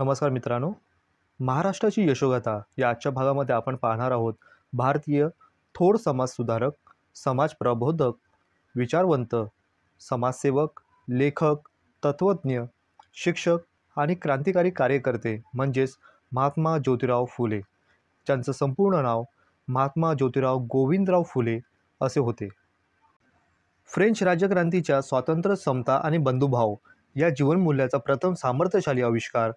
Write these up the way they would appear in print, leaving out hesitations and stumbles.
नमस्कार मित्रांनो. महाराष्ट्राची यशोगाथा या आजच्या भागामध्ये आपण पाहणार आहोत. भारतीय थोर समाजसुधारक, समाज प्रबोधक, विचारवंत, समाजसेवक, लेखक, तत्त्वज्ञ, शिक्षक आणि क्रांतिकारी कार्यकर्ते म्हणजेच महात्मा ज्योतिराव फुले. त्यांचं संपूर्ण नाव महात्मा ज्योतिराव गोविंदराव फुले असे होते. फ्रेंच राज्यक्रांतीच्या स्वातंत्र्य, समता आणि बंधुभाव या जीवनमूल्याचा प्रथम सामर्थ्यशाली आविष्कार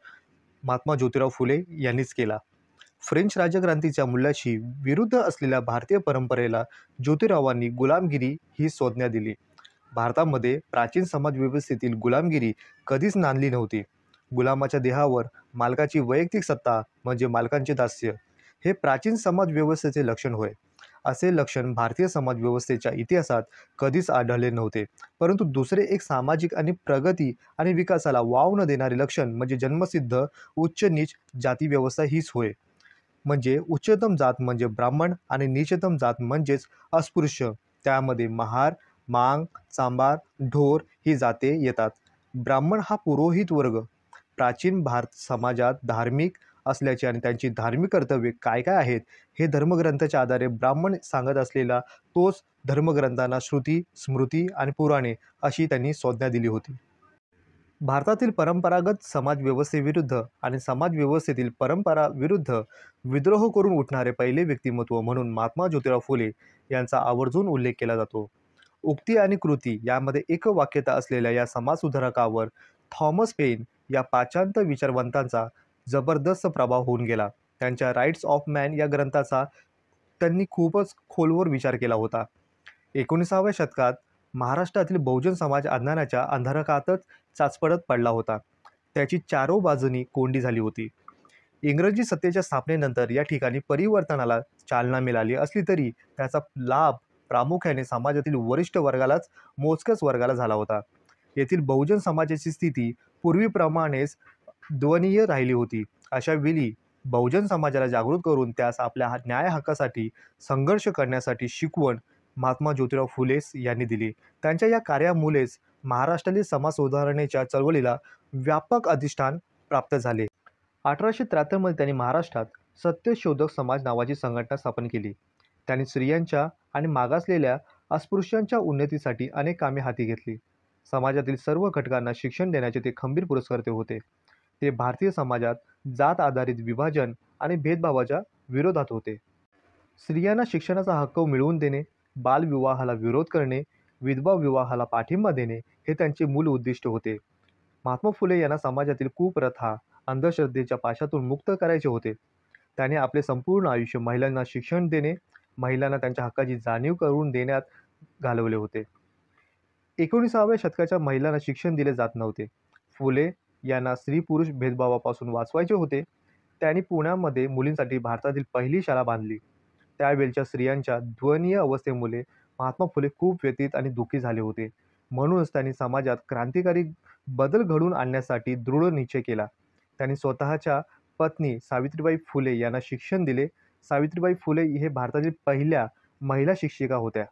महात्मा ज्योतिराव फुले यांनीच केला. फ्रेंच राज्यक्रांतीच्या मूल्याशी विरुद्ध असलेल्या भारतीय परंपरेला ज्योतिरावांनी गुलामगिरी ही संज्ञा दिली. भारतामध्ये प्राचीन समाजव्यवस्थेतील गुलामगिरी कधीच नांदली नव्हती. गुलामाच्या देहावर मालकाची वैयक्तिक सत्ता म्हणजे मालकांचे दास्य हे प्राचीन समाजव्यवस्थेचे लक्षण होय. असे लक्षण भारतीय समाजव्यवस्थेच्या इतिहासात कधीच आढळले नव्हते. परंतु दुसरे एक सामाजिक आणि प्रगती आणि विकासाला वाव न देणारे लक्षण म्हणजे जन्मसिद्ध उच्च नीच जाती व्यवस्था हीच होय. म्हणजे उच्चतम जात म्हणजे ब्राह्मण आणि नीचतम जात म्हणजेच अस्पृश्य. त्यामध्ये महार, मांग, चांभार, ढोर ही जाते येतात. ब्राह्मण हा पुरोहित वर्ग. प्राचीन भारत समाजात धार्मिक असल्याचे आणि त्यांची धार्मिक कर्तव्ये काय काय आहेत हे धर्मग्रंथाच्या आधारे ब्राह्मण सांगत असलेला तोच धर्मग्रंथांना श्रुती, स्मृती आणि पुराणे अशी त्यांनी संज्ञा दिली होती. भारतातील परंपरागत समाजव्यवस्थेविरुद्ध आणि समाजव्यवस्थेतील परंपरा विरुद्ध विद्रोह करून उठणारे पहिले व्यक्तिमत्व म्हणून महात्मा ज्योतिराव फुले यांचा आवर्जून उल्लेख केला जातो. उक्ती आणि कृती यामध्ये एकवाक्यता असलेल्या या समाजसुधारकावर थॉमस पेन या पाश्चात्य विचारवंतांचा जबरदस्त प्रभाव होऊन गेला. त्यांच्या राईट्स ऑफ मॅन या ग्रंथाचा त्यांनी खूपच खोलवर विचार केला होता. 19व्या शतकात महाराष्ट्रातील बहुजन समाज अज्ञानाच्या अंधारातच चाचपडत पडला होता. त्याची चारो बाजूनी कोंडी झाली होती. इंग्रजी सत्तेच्या स्थापनेनंतर या ठिकाणी परिवर्तनाला चालना मिळाली असली तरी त्याचा लाभ प्रामुख्याने समाजातील वरिष्ठ वर्गालाच, मोजक्याच वर्गाला झाला होता. येथील बहुजन समाजाची स्थिती पूर्वीप्रमाणेच दयनीय राहिली होती. अशा वेळी बहुजन समाजाला जागृत करून त्यास आपल्या न्याय हक्कासाठी संघर्ष करण्यासाठी शिकवण महात्मा ज्योतिराव फुलेस यांनी दिली. त्यांच्या या कार्यामुळेच महाराष्ट्रातील समाज सुधारणेच्या चळवळीला व्यापक अधिष्ठान प्राप्त झाले. 1873 मध्ये त्यांनी महाराष्ट्रात सत्यशोधक समाज नावाची संघटना स्थापन केली. त्यांनी स्त्रियांच्या आणि मागासलेल्या अस्पृश्यांच्या उन्नतीसाठी अनेक कामे हाती घेतली. समाजातील सर्व घटकांना शिक्षण देण्याचे ते खंबीर पुरस्कर्ते होते. ते भारतीय समाजात जात आधारित विभाजन आणि भेदभावाच्या विरोधात होते. स्त्रियांना शिक्षणाचा हक्क मिळवून देणे, बालविवाहाला विरोध करणे, विधवा विवाहाला पाठिंबा देणे हे त्यांचे मूल उद्दिष्ट होते. महात्मा फुले यांना समाजातील कुप्रथा, अंधश्रद्धेच्या पाशातून मुक्त करायचे होते. त्याने आपले संपूर्ण आयुष्य महिलांना शिक्षण देणे, महिलांना त्यांच्या हक्काची जाणीव करून देण्यात घालवले होते. 19व्या शतकाच्या महिलांना शिक्षण दिले जात नव्हते. फुले यांना स्त्री-पुरुष भेदभावापासून वाचवायचे होते. त्यांनी पुण्यामध्ये मुलींसाठी भारतातील पहिली शाळा बांधली. त्यावेळच्या स्त्रियांच्या दयनीय अवस्थेमुळे महात्मा फुले खूप व्यथित आणि दुःखी झाले होते. म्हणूनच त्यांनी समाजात क्रांतिकारी बदल घडवून आणण्यासाठी दृढ निश्चय केला. त्यांनी स्वतःच्या पत्नी सावित्रीबाई फुले यांना शिक्षण दिले. सावित्रीबाई फुले हे भारतातील पहिल्या महिला शिक्षिका होत्या.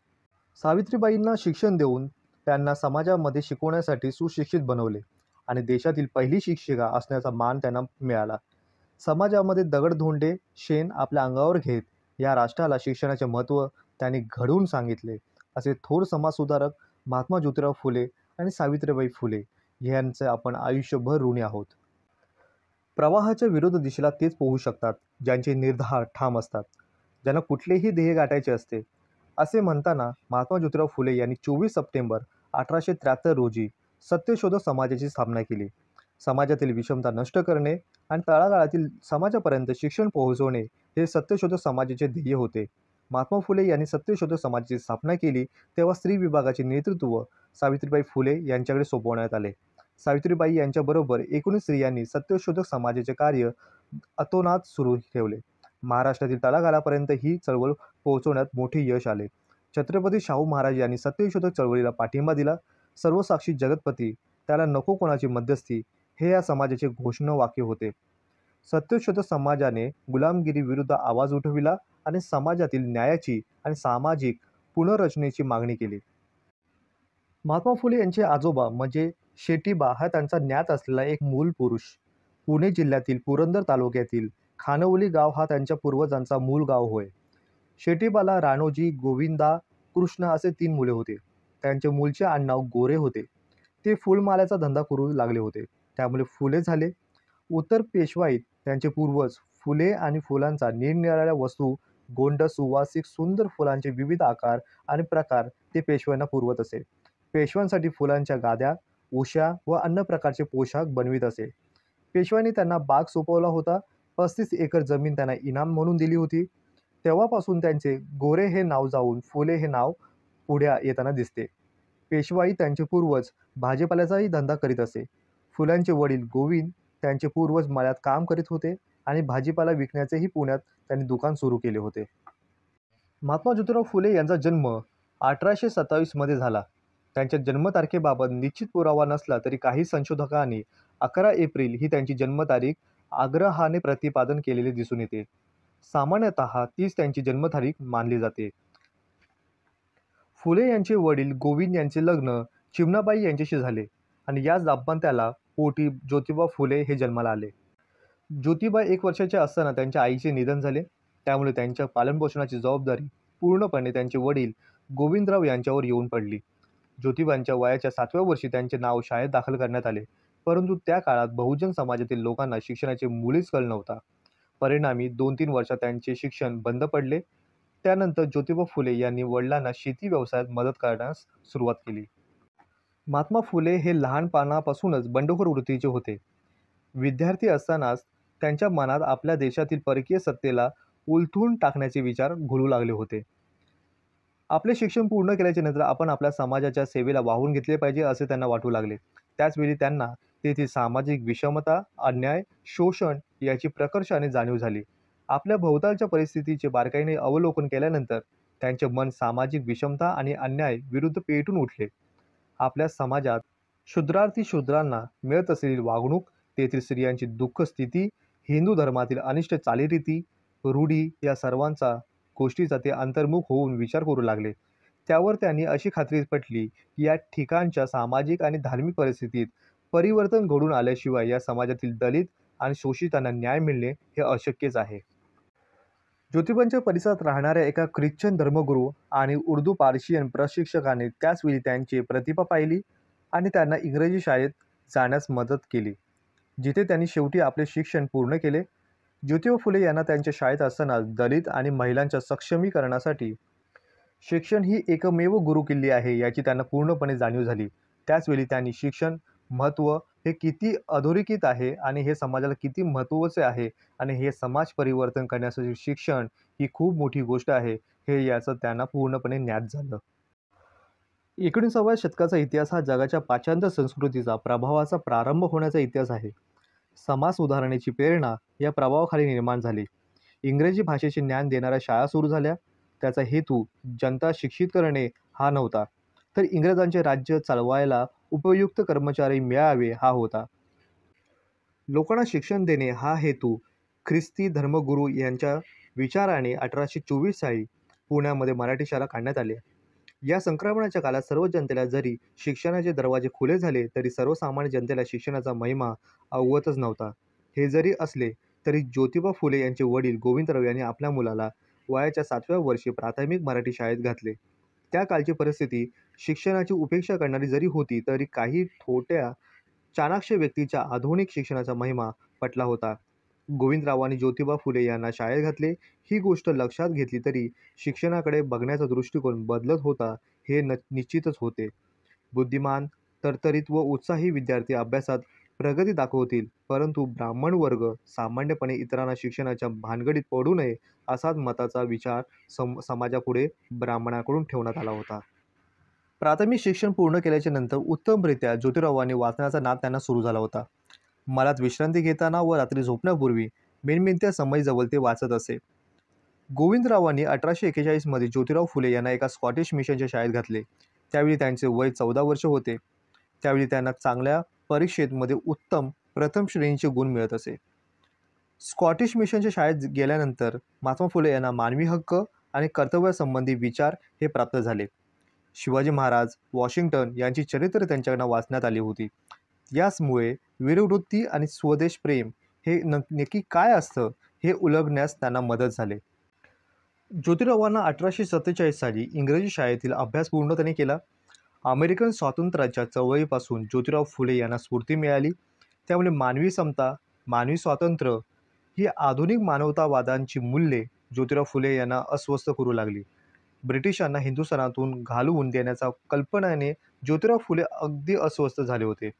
सावित्रीबाईंना शिक्षण देऊन त्यांना समाजामध्ये शिकवण्यासाठी सुशिक्षित बनवले आणि देशातील पहिली शिक्षिका असण्याचा मान त्यांना मिळाला. समाजामध्ये दगडधोंडे शेण आपल्या अंगावर घेत या राष्ट्राला शिक्षणाचे महत्त्व त्यांनी घडवून सांगितले. असे थोर समाजसुधारक महात्मा ज्योतिराव फुले आणि सावित्रीबाई फुले यांचे आपण आयुष्यभर ऋणी आहोत. प्रवाहाच्या विरुद्ध दिशेला तेच पोहू शकतात ज्यांचे निर्धार ठाम असतात, ज्यांना कुठलेही ध्येय गाठायचे असते. असे म्हणताना महात्मा ज्योतिराव फुले यांनी 24 सप्टेंबर 1873 रोजी सत्यशोधक समाजाची स्थापना केली. समाजातील विषमता नष्ट करणे आणि तळागाळातील समाजापर्यंत शिक्षण पोहोचवणे हे सत्यशोधक समाजाचे ध्येय होते. महात्मा फुले यांनी सत्यशोधक समाजाची स्थापना केली तेव्हा स्त्री विभागाचे नेतृत्व सावित्रीबाई फुले यांच्याकडे सोपवण्यात आले. सावित्रीबाई यांच्याबरोबर 19 स्त्रियांनी सत्यशोधक समाजाचे कार्य अतोनात सुरू ठेवले. महाराष्ट्रातील तळागाळापर्यंत ही चळवळ पोहोचवण्यात मोठे यश आले. छत्रपती शाहू महाराज यांनी सत्यशोधक चळवळीला पाठिंबा दिला. सर्वसाक्षी जगतपती, त्याला नको कोणाची मध्यस्थी हे या समाजाचे घोषणावाक्य होते. सत्यशोधक समाजाने गुलामगिरी विरुद्ध आवाज उठविला आणि समाजातील न्यायाची आणि सामाजिक पुनर्रचनेची मागणी केली. महात्मा फुले यांचे आजोबा म्हणजे शेटीबा हा त्यांचा ज्ञात असलेला एक मूल पुरुष. पुणे जिल्ह्यातील पुरंदर तालुक्यातील खानवली गाव हा त्यांच्या पूर्वजांचा मूळ गाव होय. शेटीबाला, राणोजी, गोविंदा, कृष्ण असे 3 मुले होते. त्यांचे मूळचे आडनाव गोरे होते. ते फुलमाल्याचा धंदा करू लागले होते. त्यामुळे फुले झाले. उत्तर पेशवाईत त्यांचे पूर्वज फुले आणि फुलांचा निरनिराळ्या वस्तू, गोंड, सुवासिक, सुंदर फुलांचे विविध आकार आणि प्रकार ते पेशव्यांना पुरवत असे. पेशव्यांसाठी फुलांच्या गाद्या, उश्या व अन्य प्रकारचे पोशाख बनवित असे. पेशव्यांनी त्यांना बाग सोपवला होता. 35 एकर जमीन त्यांना इनाम म्हणून दिली होती. तेव्हापासून त्यांचे गोरे हे नाव जाऊन फुले हे नाव पुढे येताना दिसते. पेशवाई त्यांचे पूर्वज भाजीपाल्याचाही धंदा करीत असे. फुल्यांचे वडील गोविंद त्यांचे पूर्वज मळ्यात काम करीत होते आणि भाजीपाला विकण्याचेही पुण्यात त्यांनी दुकान सुरू केले होते. महात्मा ज्योतिराव फुले यांचा जन्म 1827 मध्ये झाला. त्यांच्या जन्मतारखेबाबत निश्चित पुरावा नसला तरी काही संशोधकांनी 11 एप्रिल ही त्यांची जन्मतारीख आग्रहाने प्रतिपादन केलेले दिसून येते. सामान्यतः तीच त्यांची जन्मतारीख मानली जाते. फुले यांचे वडील गोविंद यांचे लग्न चिमणाबाई यांच्याशी झाले आणि याच दाम्पत्याला पोटी ज्योतिबा फुले हे जन्माला आले. ज्योतिबा 1 वर्षाच्या असताना त्यांच्या आईचे निधन झाले. त्यामुळे त्यांच्या पालनपोषणाची जबाबदारी पूर्णपणे त्यांचे वडील गोविंदराव यांच्यावर येऊन पडली. ज्योतिबांच्या वयाच्या 7व्या वर्षी त्यांचे नाव शाळेत दाखल करण्यात आले. परंतु त्या काळात बहुजन समाजातील लोकांना शिक्षणाचे मुळीच कल नव्हता. परिणामी 2-3 वर्षात त्यांचे शिक्षण बंद पडले. त्यानंतर ज्योतिबा फुले यांनी वडिलांना शेती व्यवसायात मदत करण्यास सुरुवात केली. महात्मा फुले हे लहानपणापासूनच बंडखोर वृत्तीचे होते. विद्यार्थी असतानाच त्यांच्या मनात आपल्या देशातील परकीय सत्तेला उलथून टाकण्याचे विचार घोळू लागले होते. आपले शिक्षण पूर्ण केल्याच्या नंतर आपण आपल्या समाजाच्या सेवेला वाहून घेतले पाहिजे असे त्यांना वाटू लागले. त्याचवेळी त्यांना तेथील सामाजिक विषमता, अन्याय, शोषण याची प्रकर्षाने जाणीव झाली. आपल्या भोवतालच्या परिस्थितीचे बारकाईने अवलोकन केल्यानंतर त्यांचे मन सामाजिक विषमता आणि अन्याय विरुद्ध पेटून उठले. आपल्या समाजात शूद्रार्थी शूद्रांना मिळत असलेली वागणूक, तेथील स्त्रियांची दुःख स्थिती, हिंदू धर्मातील अनिष्ट चालीरीती, रूढी या सर्वांचा गोष्टीचा ते अंतर्मुख होऊन विचार करू लागले. त्यावर त्यांनी अशी खात्री पटली की या ठिकाणच्या सामाजिक आणि धार्मिक परिस्थितीत परिवर्तन घडून आल्याशिवाय या समाजातील दलित आणि शोषितांना न्याय मिळणे हे अशक्यच आहे. ज्योतिबांच्या परिसरात राहणाऱ्या एका ख्रिश्चन धर्मगुरू आणि उर्दू पार्शियन प्रशिक्षकाने त्याचवेळी त्यांची प्रतिभा पाहिली आणि त्यांना इंग्रजी शाळेत जाण्यास मदत केली, जिथे त्यांनी शेवटी आपले शिक्षण पूर्ण केले. ज्योतिबा फुले यांना त्यांच्या शाळेत असताना दलित आणि महिलांच्या सक्षमीकरणासाठी शिक्षण ही एकमेव गुरुकिल्ली आहे याची त्यांना पूर्णपणे जाणीव झाली. त्याचवेळी त्यांनी शिक्षण महत्त्व हे किती अधोरेखित आहे आणि हे समाजाला किती महत्त्वाचे आहे आणि हे समाज परिवर्तन करण्यासाठी शिक्षण ही खूप मोठी गोष्ट आहे हे याचं त्यांना पूर्णपणे ज्ञात झालं. 19व्या शतकाचा इतिहास हा जगाच्या पाश्चात्य संस्कृतीचा प्रभावाचा प्रारंभ होण्याचा इतिहास आहे. समाज सुधारणेची प्रेरणा या प्रभावाखाली निर्माण झाली. इंग्रजी भाषेचे ज्ञान देणाऱ्या शाळा सुरू झाल्या. त्याचा हेतू जनता शिक्षित करणे हा नव्हता, तर इंग्रजांचे राज्य चालवायला उपयुक्त कर्मचारी मिळावे हा होता. लोकांना शिक्षण देणे हा हेतू ख्रिस्ती धर्मगुरू यांच्या विचाराने 1824 साली पुण्यामध्ये मराठी शाळा काढण्यात आल्या. या संक्रमणाच्या काळात सर्व जनतेला जरी शिक्षणाचे दरवाजे खुले झाले तरी सर्वसामान्य जनतेला शिक्षणाचा महिमा अवगतच नव्हता. हे जरी असले तरी ज्योतिबा फुले यांचे वडील गोविंदराव यांनी आपल्या मुलाला वयाच्या 7व्या वर्षी प्राथमिक मराठी शाळेत घातले. त्या काळची परिस्थिती शिक्षणाची उपेक्षा करणारी जरी होती तरी काही थोट्या चाणाक्ष व्यक्तीच्या आधुनिक शिक्षणाचा महिमा पटला होता. गोविंदरावांनी ज्योतिबा फुले यांना शाळेत घातले. ही गोष्ट लक्षात घेतली तरी शिक्षणाकडे बघण्याचा दृष्टिकोन बदलत होता हे निश्चितच होते. बुद्धिमान, तरतरीत व उत्साही विद्यार्थी अभ्यासात प्रगती दाखवतील, परंतु ब्राह्मण वर्ग सामान्यपणे इतरांना शिक्षणाच्या भानगडीत पडू नये असाच मताचा विचार समाजापुढे ब्राह्मणाकडून ठेवण्यात आला होता. प्राथमिक शिक्षण पूर्ण केल्याच्या नंतर उत्तमरित्या ज्योतिरावांनी वाचण्याचा नाद त्यांना सुरू झाला होता. मलात विश्रांती घेताना व रात्री झोपण्यापूर्वी मिणमिणत्या समयीजवळ ते वाचत असे. गोविंदरावांनी 1841 मध्ये ज्योतिराव फुले यांना एका स्कॉटिश मिशनच्या शाळेत घातले. त्यावेळी त्यांचे वय 14 वर्ष होते. त्यावेळी त्यांना चांगल्या परीक्षेमध्ये उत्तम प्रथम श्रेणीचे गुण मिळत असे. स्कॉटिश मिशनच्या शाळेत गेल्यानंतर महात्मा फुले यांना मानवी हक्क आणि कर्तव्यासंबंधी विचार हे प्राप्त झाले. शिवाजी महाराज, वॉशिंग्टन यांची चरित्रे त्यांच्याकडून वाचण्यात आली होती. याचमुळे वीरवृत्ती आणि स्वदेश प्रेम हे नक्की काय असतं हे उलगण्यास त्यांना मदत झाली. ज्योतिरावांना 1847 साली इंग्रजी शाळेतील अभ्यास पूर्णपणे केला. अमेरिकन स्वातंत्र्याच्या चळवळीपासून ज्योतिराव फुले यांना स्फूर्ती मिळाली. त्यामुळे मानवी समता, मानवी स्वातंत्र्य ही आधुनिक मानवतावादांची मूल्ये ज्योतिराव फुले यांना अस्वस्थ करू लागली. ब्रिटिशांना हिंदुस्थानातून घालवून देण्याच्या कल्पनेने ज्योतिराव फुले अगदी अस्वस्थ झाले होते.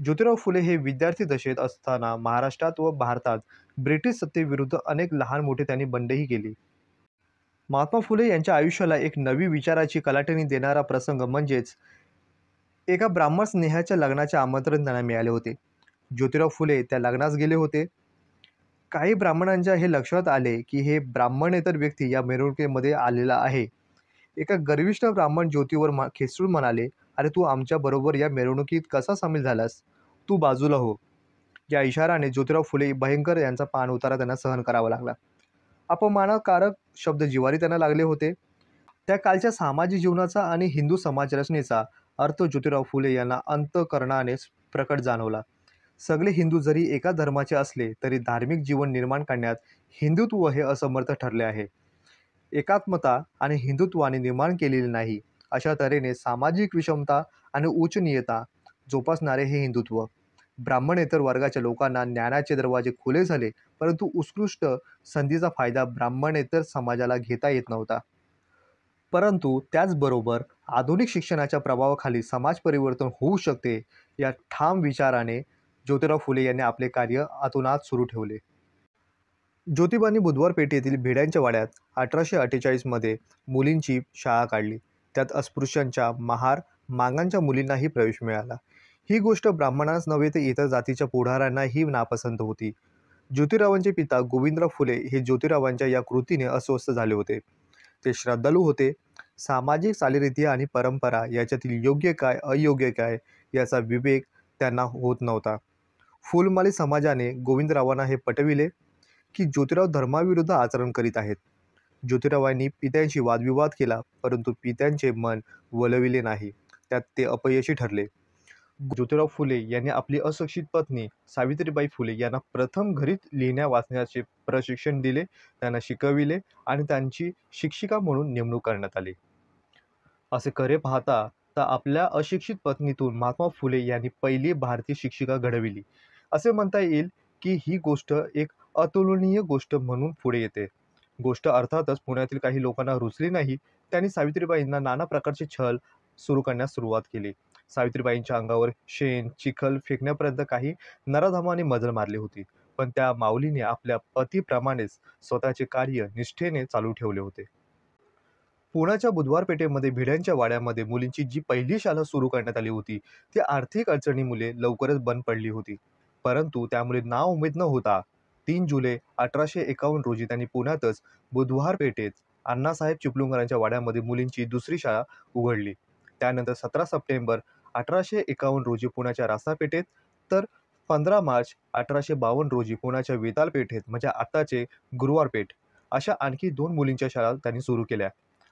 ज्योतिराव फुले हे विद्यार्थी दशेत असताना महाराष्ट्रात व भारतात ब्रिटिश सत्तेविरुद्ध अनेक लहान मोठे त्यांनी बंडही केली. महात्मा फुले यांच्या आयुष्याला एक नवी विचाराची कलाटणी देणारा प्रसंग म्हणजेच एका ब्राह्मण स्नेहाच्या लग्नाचे आमंत्रण त्यांना मिळाले होते. ज्योतिराव फुले त्या लग्नास गेले होते. काही ब्राह्मणांच्या हे लक्षात आले की हे ब्राह्मणेतर व्यक्ती या मिरवणुकीमध्ये आलेला आहे. एका गर्विष्ठ ब्राह्मण ज्योतीवर खेचून म्हणाले, "अरे तू आमच्याबरोबर या मिरवणुकीत कसा सामील झालास? तू बाजूला हो." या इशाराने ज्योतिराव फुले भयंकर यांचा पाणउतारा त्यांना सहन करावा लागला. अपमानकारक शब्द जिव्हारी त्यांना लागले होते. त्या कालच्या सामाजिक जीवनाचा आणि हिंदू समाजरचनेचा अर्थ ज्योतिराव फुले यांना अंतःकरणाने प्रकट जाणवला. सगळे हिंदू जरी एका धर्माचे असले तरी धार्मिक जीवन निर्माण करण्यात हिंदुत्व हे असमर्थ ठरले आहे. एकात्मता आणि हिंदुत्वाने निर्माण केलेले नाही. अशा तऱ्हेने सामाजिक विषमता आणि उच्चनीचता जोपासणारे हे हिंदुत्व. ब्राह्मणेतर वर्गाच्या लोकांना ज्ञानाचे दरवाजे खुले झाले, परंतु उत्कृष्ट संधीचा फायदा ब्राह्मणेतर समाजाला घेता येत नव्हता. परंतु त्याचबरोबर आधुनिक शिक्षणाच्या प्रभावाखाली समाज परिवर्तन होऊ शकते या ठाम विचाराने ज्योतिराव फुले यांनी आपले कार्य आतोनात सुरू ठेवले. ज्योतिबांनी बुधवार पेठेतील भिड्यांच्या वाड्यात 1848 मध्ये मुलींची शाळा काढली. त्यात अस्पृश्यांच्या महार मागांच्या मुलींनाही प्रवेश मिळाला. ही गोष्ट ब्राह्मणांच नव्हे तर इतर जातीच्या पुढाऱ्यांनाही नापसंत होती. ज्योतिरावांचे पिता गोविंदराव फुले हे ज्योतिरावांच्या या कृतीने अस्वस्थ झाले होते. ते श्रद्धाळू होते. सामाजिक चालीरीती आणि परंपरा याच्यातील योग्य काय अयोग्य काय याचा विवेक त्यांना होत नव्हता. फुलमाळी समाजाने गोविंदरावांना हे पटविले की ज्योतिराव धर्माविरुद्ध आचरण करीत आहेत. ज्योतिरावांनी पित्यांशी वादविवाद केला, परंतु पित्यांचे मन वळविले नाही. त्यात ते अपयशी ठरले. ज्योतिराव फुले यांनी आपली अशिक्षित पत्नी सावित्रीबाई फुले यांना प्रथम घरीच लिहिण्या वाचण्याचे प्रशिक्षण दिले, त्यांना शिकविले आणि त्यांची शिक्षिका म्हणून नेमणूक करण्यात आली. असे खरे पाहता तर आपल्या अशिक्षित पत्नीतून महात्मा फुले यांनी पहिली भारतीय शिक्षिका घडविली असे म्हणता येईल की ही गोष्ट एक अतुलनीय गोष्ट म्हणून पुढे येते. गोष्ट अर्थातच पुण्यातील काही लोकांना रुचली नाही. त्यांनी सावित्रीबाईंना नाना प्रकारचे छळ सुरू करण्यास सुरुवात केली. सावित्रीबाईंच्या अंगावर शेण चिखल फेकण्यापर्यंत काही नराधमाने मजल मारली होती. पण त्या माऊलीने आपल्या पतीप्रमाणेच स्वतःचे कार्य निष्ठेने चालू ठेवले होते. पुण्याच्या बुधवार पेठेमध्ये भिड्यांच्या वाड्यामध्ये मुलींची जी पहिली शाळा सुरू करण्यात आली होती ती आर्थिक अडचणीमुळे लवकरच बंद पडली होती. परंतु त्यामुळे नाउमेद न होता 3 जुलै 1851 रोजी त्यांनी पुण्यातच बुधवार पेठेत अण्णासाहेब चिपळूणकरांच्या वाड्यामध्ये मुलींची दुसरी शाळा उघडली. त्यानंतर 17 सप्टेंबर 1851 रोजी पुण्याच्या रास्तापेठेत तर 15 मार्च 1852 रोजी पुण्याच्या वेताळ पेठेत म्हणजे आताचे गुरुवार पेठ अशा आणखी 2 मुलींच्या शाळा त्यांनी सुरू केल्या.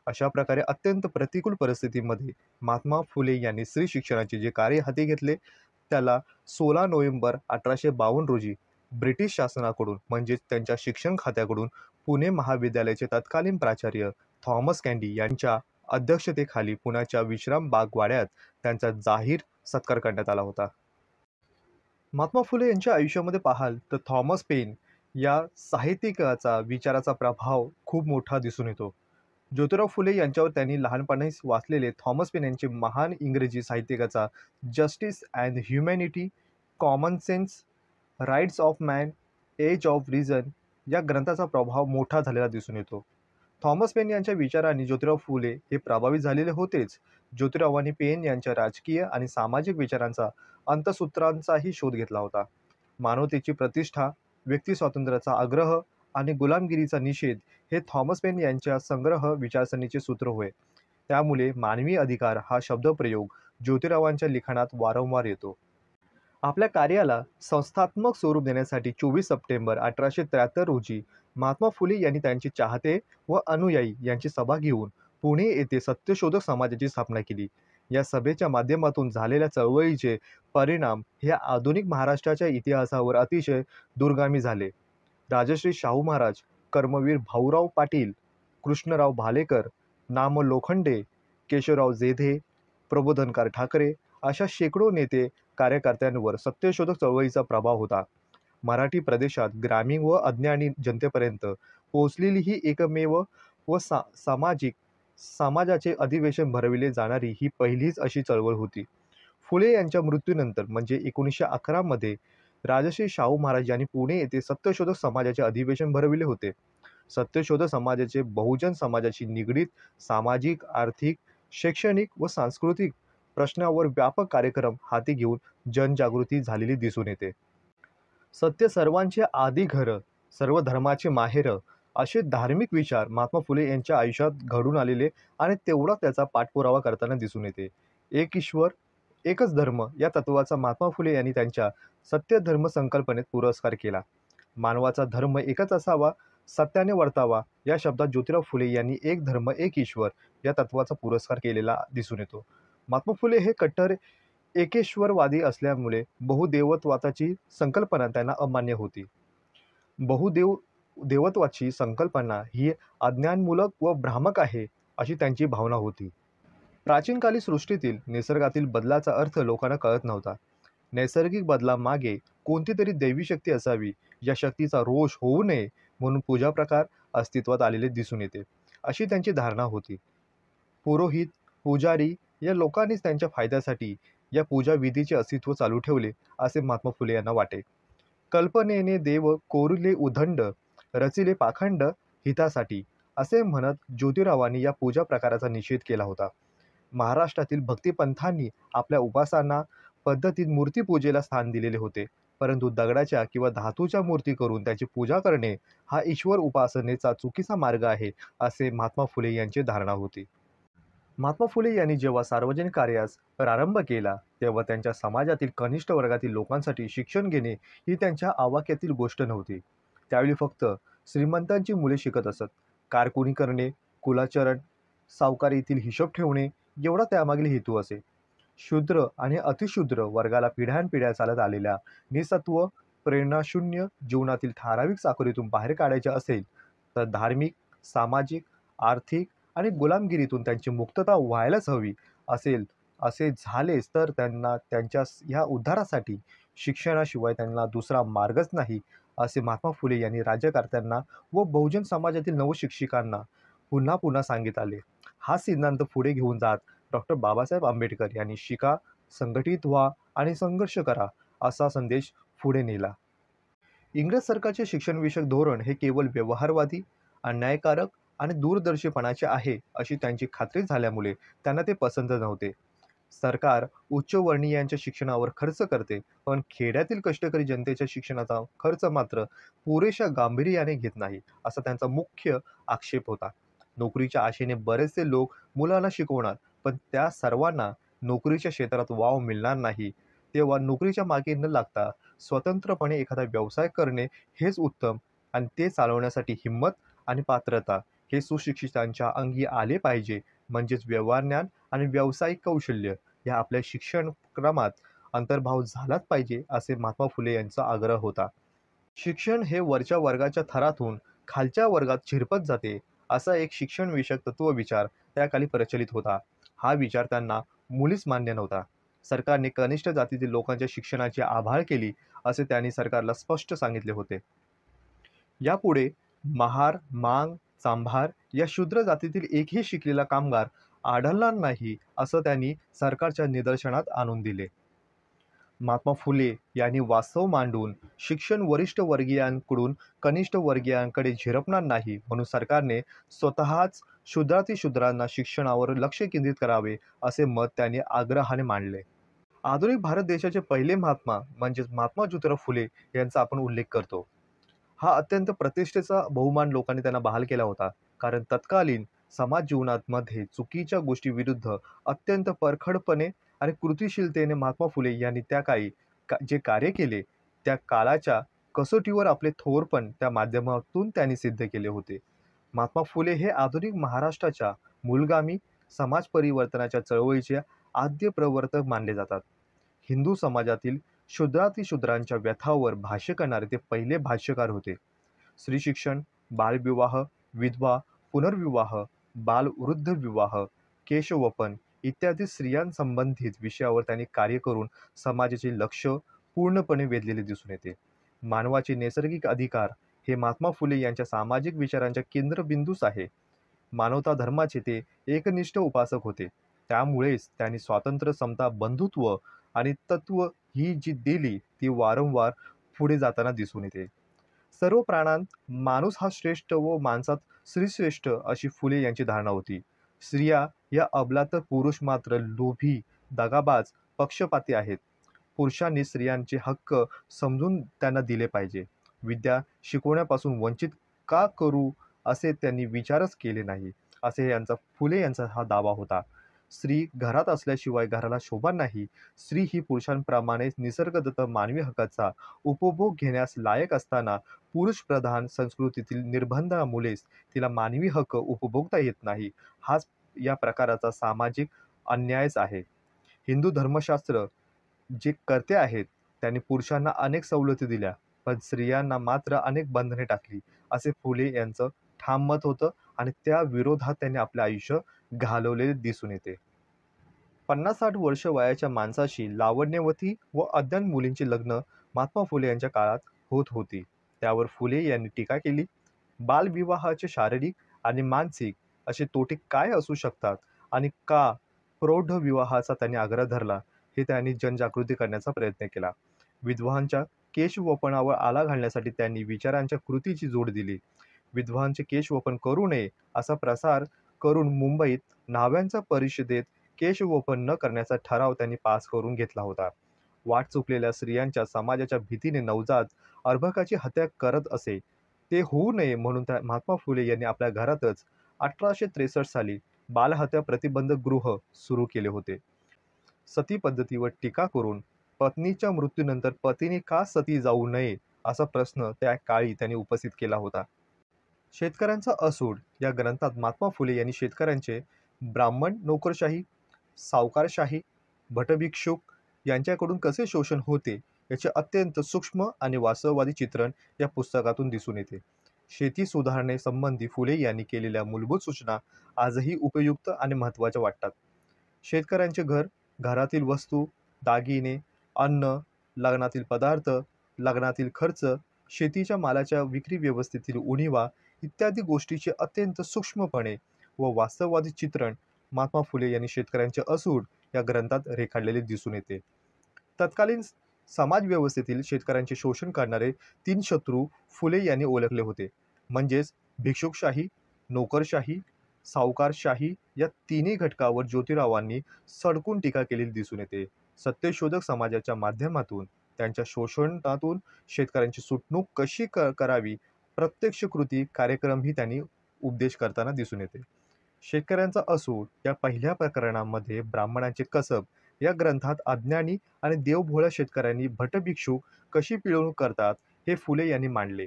अशा प्रकारे अत्यंत प्रतिकूल परिस्थितीमध्ये महात्मा फुले यांनी स्त्री शिक्षणाचे जे कार्य हाती घेतले त्याला 16 नोव्हेंबर 1852 रोजी ब्रिटिश शासनाकडून म्हणजेच त्यांच्या शिक्षण खात्याकडून पुणे महाविद्यालयाचे तत्कालीन प्राचार्य थॉमस कॅन्डी यांच्या अध्यक्षतेखाली पुण्याच्या विश्राम बाग वाड्यात त्यांचा जाहीर सत्कार करण्यात आला होता. महात्मा फुले यांच्या आयुष्यामध्ये पाहाल तर थॉमस पेन या साहित्यिकाचा विचाराचा प्रभाव खूप मोठा दिसून येतो. ज्योतिराव फुले यांच्यावर त्यांनी लहानपणीच वाचलेले थॉमस पेन यांचे महान इंग्रजी साहित्यिकाचा justice and humanity, common sense, rights of man, age of reason या ग्रंथाचा प्रभाव मोठा झालेला दिसून येतो. थॉमस पेन यांच्या विचारांनी ज्योतिराव फुले हे प्रभावित झालेले होतेच. ज्योतिरावांनी पेन यांच्या राजकीय आणि सामाजिक विचारांचा अंतसूत्रांचाही शोध घेतला होता. मानवतेची प्रतिष्ठा, व्यक्ती स्वातंत्र्याचा आग्रह आणि गुलामगिरीचा निषेध हे थॉमस पेन यांच्या संग्रह विचारसरणीचे सूत्र होय. त्यामुळे मानवी अधिकार हा शब्दप्रयोग ज्योतिरावांच्या लिखाणात वारंवार येतो. आपल्या कार्याला संस्थात्मक स्वरूप देण्यासाठी 24 सप्टेंबर 1873 रोजी महात्मा फुले यांनी त्यांचे चाहते व अनुयायी यांची सभा घेऊन पुणे येथे सत्यशोधक समाजाची स्थापना केली. या सभेच्या माध्यमातून झालेल्या चळवळीचे परिणाम हे आधुनिक महाराष्ट्राच्या इतिहासावर अतिशय दूरगामी झाले. राजश्री शाहू महाराज, कर्मवीर भाऊराव पाटील, कृष्णराव भालेकर, नाम लोखंडे, केशवराव जेधे, प्रबोधनकार ठाकरे अशा शेकडो नेते कार्यकर्त्यांवर सत्यशोधक चळवळीचा प्रभाव होता. मराठी प्रदेशात ग्रामीण व अज्ञानी जनतेपर्यंत पोहोचलेली ही एकमेव व समाजाचे अधिवेशन भरविले जाणारी ही पहिलीच अशी चळवळ होती. फुले यांच्या मृत्यूनंतर म्हणजे 1911 मध्ये राजश्री शाहू महाराज यांनी पुणे येथे सत्यशोधक समाजाचे अधिवेशन भरविले होते. सत्यशोधक समाजाचे बहुजन समाजाशी निगडीत सामाजिक, आर्थिक, शैक्षणिक व सांस्कृतिक प्रश्नावर व्यापक कार्यक्रम हाती घेऊन जनजागृती झालेली दिसून येते. सत्य सर्वांचे आदी घर, सर्व धर्माचे माहेर असे धार्मिक विचार महात्मा फुले यांच्या आयुष्यात घडून आलेले आणि तेवढा त्याचा पाठपुरावा करताना दिसून येते. एक ईश्वर, एकच धर्म या तत्वाचा महात्मा फुले यांनी त्यांच्या सत्य धर्म संकल्पनेत पुरस्कार केला. मानवाचा धर्म एकच असावा, सत्याने वर्तावा या शब्दात ज्योतिराव फुले यांनी एक धर्म एक ईश्वर या तत्वाचा पुरस्कार केलेला दिसून येतो. महात्मा फुले हे कट्टर एकेश्वरवादी असल्यामुळे बहुदेवत्वाची संकल्पना त्यांना अमान्य होती. देवत्वाची संकल्पना ही अज्ञानमूलक व भ्रामक आहे अशी त्यांची भावना होती. प्राचीन काली सृष्टीतील निसर्गातील बदलाचा अर्थ लोकांना कळत नव्हता. नैसर्गिक बदलामागे कोणती तरी दैवी शक्ती असावी, या शक्तीचा रोष होऊ नये म्हणून पूजा प्रकार अस्तित्वात आलेले दिसून येते अशी त्यांची धारणा होती. पुरोहित, पुजारी या लोकांनीच त्यांच्या फायद्यासाठी या पूजा विधीचे अस्तित्व चालू ठेवले असे महात्मा फुले यांना वाटे. कल्पनेने देव कोरिले उदंड, रचिले पाखंड हितासाठी असे म्हणत ज्योतिरावांनी या पूजा प्रकाराचा निषेध केला होता. महाराष्ट्रातील भक्तिपंथांनी आपल्या उपासना पद्धतीत मूर्तीपूजेला स्थान दिलेले होते, परंतु दगडाच्या किंवा धातूच्या मूर्ती करून त्याची पूजा करणे हा ईश्वर उपासनेचा चुकीचा मार्ग आहे असे महात्मा फुले यांची धारणा होती. महात्मा फुले यांनी जेव्हा सार्वजनिक कार्यास प्रारंभ केला तेव्हा त्यांच्या समाजातील कनिष्ठ वर्गातील लोकांसाठी शिक्षण घेणे ही त्यांच्या आवाक्यातील गोष्ट नव्हती. त्यावेळी फक्त श्रीमंतांची मुले शिकत असत. कारकुनी करणे, कुलाचरण, सावकारीतील हिशोब ठेवणे एवढा त्यामागील हेतू असे. शूद्र आणि अतिशूद्र वर्गाला पिढ्यानपिढ्या चालत आलेल्या निसत्व प्रेरणाशून्य जीवनातील ठराविक साखळीतून बाहेर काढायचे असेल तर धार्मिक, सामाजिक, आर्थिक आणि गुलामगिरीतून त्यांची मुक्तता व्हायलाच हवी असेल. असे झालेच तर त्यांना त्यांच्या ह्या उद्धारासाठी शिक्षणाशिवाय त्यांना दुसरा मार्गच नाही असे महात्मा फुले यांनी राज्यकर्त्यांना व बहुजन समाजातील नवशिक्षिकांना पुन्हा पुन्हा सांगितले आले. हा सिद्धांत पुढे घेऊन जात डॉक्टर बाबासाहेब आंबेडकर यांनी शिका, संघटित व्हा आणि संघर्ष करा असा संदेश पुढे नेला. इंग्रज सरकारचे शिक्षणविषयक धोरण हे केवळ व्यवहारवादी, अन्यायकारक आणि दूरदर्शीपणाचे आहे अशी त्यांची खात्री झाल्यामुळे त्यांना ते पसंत नव्हते. सरकार उच्चवर्णीयांच्या शिक्षणावर खर्च करते, पण खेड्यातील कष्टकरी जनतेच्या शिक्षणाचा खर्च मात्र पुरेशा गांभीर्याने घेत नाही असा त्यांचा मुख्य आक्षेप होता. नोकरीच्या आशेने बरेचसे लोक मुलांना शिकवणार, पण त्या सर्वांना नोकरीच्या क्षेत्रात वाव मिळणार नाही. तेव्हा नोकरीच्या मागे न लागता स्वतंत्रपणे एखादा व्यवसाय करणे हेच उत्तम आणि ते चालवण्यासाठी हिंमत आणि पात्रता हे सुशिक्षितांच्या अंगी आले पाहिजे. म्हणजेच व्यवहारज्ञान आणि व्यावसायिक कौशल्य या आपल्या शिक्षणक्रमात अंतर्भाव झालाच पाहिजे असे महात्मा फुले यांचा आग्रह होता. शिक्षण हे वरच्या वर्गाच्या थरातून खालच्या वर्गात शिरपत जाते असा एक शिक्षणविषयक तत्वविचार त्याकाली प्रचलित होता. हा विचार त्यांना मुळीच मान्य नव्हता. सरकारने कनिष्ठ जातीतील लोकांच्या शिक्षणाची आभाळ केली असे त्यांनी सरकारला स्पष्ट सांगितले होते. यापुढे महार, मांग, चांभार या शूद्र जातीतील एकही शिकलेला कामगार आढळणार नाही असं त्यांनी सरकारच्या निदर्शनात आणून दिले. महात्मा फुले यांनी वास्तव मांडून शिक्षण वरिष्ठ वर्गीयांकडून कनिष्ठ वर्गीयांकडे झिरपणार नाही म्हणून सरकारने स्वतःच शूद्रातिशूद्रांना शिक्षणावर लक्ष केंद्रित करावे असे मत त्यांनी आग्रहाने मांडले. आधुनिक भारत देशाचे पहिले महात्मा म्हणजेच महात्मा ज्योतिराव फुले यांचा आपण उल्लेख करतो. हा अत्यंत प्रतिष्ठेचा बहुमान लोकांनी त्यांना बहाल केला होता, कारण तत्कालीन समाज जीवनामध्ये चुकीच्या गोष्टीविरुद्ध अत्यंत परखडपणे आणि कृतिशीलतेने महात्मा फुले यांनी त्या काळी जे कार्य केले त्या काळाच्या कसोटीवर आपले थोरपण त्या माध्यमातून त्यांनी सिद्ध केले होते. महात्मा फुले हे आधुनिक महाराष्ट्राच्या मूलगामी समाज परिवर्तनाच्या चळवळीचे आद्य प्रवर्तक मानले जातात. हिंदू समाजातील शूद्रातिशूद्रांच्या व्यथावर भाष्य करणारे ते पहिले भाष्यकार होते. स्त्री शिक्षण, बालविवाह, विधवा, पुनर्विवाह, बालवृद्ध विवाह, केशवपन इत्यादी स्त्रियांसंबंधित विषयावर त्यांनी कार्य करून समाजाचे लक्ष पूर्णपणे वेधलेले दिसून येते. मानवाचे नैसर्गिक अधिकार हे महात्मा फुले यांच्या सामाजिक विचारांच्या केंद्रबिंदूस आहे. मानवता धर्माचे ते एकनिष्ठ उपासक होते. त्यामुळेच त्यांनी स्वातंत्र्य, समता, बंधुत्व आणि तत्व ही जी दिली ती वारंवार पुढे जाताना दिसून येते. सर्व प्राणांत माणूस हा श्रेष्ठ व माणसात स्त्रीश्रेष्ठ अशी फुले यांची धारणा होती. स्त्रिया या अबला तर पुरुष मात्र लोभी, दगाबाज, पक्षपाती आहेत. पुरुषांनी स्त्रियांचे हक्क समजून त्यांना दिले पाहिजे. विद्या शिकवण्यापासून वंचित का करू असे त्यांनी विचारच केले नाही, असे फुले यांचा हा दावा होता. स्त्री घरात असल्याशिवाय घराला शोभा नाही. स्त्री ही पुरुषांप्रमाणे निसर्गदत्त मानवी हक्काचा उपभोग घेण्यास लायक असताना पुरुषप्रधान संस्कृतीतील निर्बंधामुळेच तिला मानवी हक्क उपभोगता येत नाही. हाच या प्रकाराचा सामाजिक अन्यायच आहे. हिंदू धर्मशास्त्र जे कर्ते आहेत त्यांनी पुरुषांना अनेक सवलती दिल्या, पण स्त्रियांना मात्र अनेक बंधने टाकली, असे फुले यांचं ठाम मत होतं आणि त्या विरोधात त्यांनी आपले आयुष्य घालवलेले दिसून येते. 50-60 वर्ष वयाच्या माणसाशी लावण्यवती व अज्ञान मुलींची लग्न महात्मा फुले यांच्या काळात होत होती. त्यावर फुले यांनी टीका केली. बालविवाहाचे शारीरिक आणि मानसिक असे तोटे काय असू शकतात आणि का प्रौढ विवाहाचा त्यांनी आग्रह धरला, हे त्यांनी जनजागृती करण्याचा प्रयत्न केला. विधवांच्या केशवपनावर आळा घालण्यासाठी त्यांनी विचारांच्या कृतीची जोड दिली. विधवांचे केशवपन करू नये असा प्रसार करून मुंबईत न्हाव्यांच्या परिषदेत केशवपन न करण्याचा ठराव त्यांनी पास करून घेतला होता. वाट चुकलेल्या स्त्रियांच्या समाजाच्या भीतीने नवजात अर्भकाची हत्या करत असे. ते होऊ नये म्हणून महात्मा फुले यांनी आपल्या घरातच 1863 साली बालहत्या प्रतिबंधक गृह सुरू केले होते. सती पद्धतीवर टीका करून पत्नीच्या मृत्यूनंतर पतीने का सती जाऊ नये असा प्रश्न त्या काळी त्यांनी उपस्थित केला होता. शेतकऱ्यांचा असूड या ग्रंथात महात्मा फुले यांनी शेतकऱ्यांचे ब्राह्मण नोकरशाही, सावकारशाही, भटभिक्षुक यांच्याकडून कसे शोषण होते याचे अत्यंत सूक्ष्म आणि वास्तववादी चित्रण या पुस्तकातून दिसून येते. शेती सुधारणेसंबंधी फुले यांनी केलेल्या मूलभूत सूचना आजही उपयुक्त आणि महत्त्वाच्या वाटतात. शेतकऱ्यांचे घर, घरातील वस्तू, दागिने, अन्न, लग्नातील पदार्थ, लग्नातील खर्च, शेतीच्या मालाच्या विक्री व्यवस्थेतील उणीवा इत्यादी गोष्टीचे अत्यंत सूक्ष्मपणे व वास्तववादी चित्रण महात्मा फुले यांनी शेतकऱ्यांचे असूड या ग्रंथात रेखाटलेले दिसून येते. तत्कालीन समाजव्यवस्थेतील शेतकऱ्यांचे शोषण करणारे 3 शत्रू फुले यांनी ओळखले होते, म्हणजेच भिक्षुकशाही, नोकरशाही, सावकारशाही या तिन्ही घटकावर ज्योतिरावांनी सडकून टीका केलेली दिसून येते. सत्यशोधक समाजाच्या माध्यमातून त्यांच्या शोषणातून शेतकऱ्यांची सुटणूक कशी करावी प्रत्यक्ष कृती कार्यक्रमही त्यांनी उपदेश करताना दिसून येते. शेतकऱ्यांचा असूड या पहिल्या प्रकरणामध्ये ब्राह्मणांचे कसब या ग्रंथात अज्ञानी आणि देवभोळ्या शेतकऱ्यांनी भटभिक्षुक कशी पिळवणूक करतात हे फुले यांनी मांडले,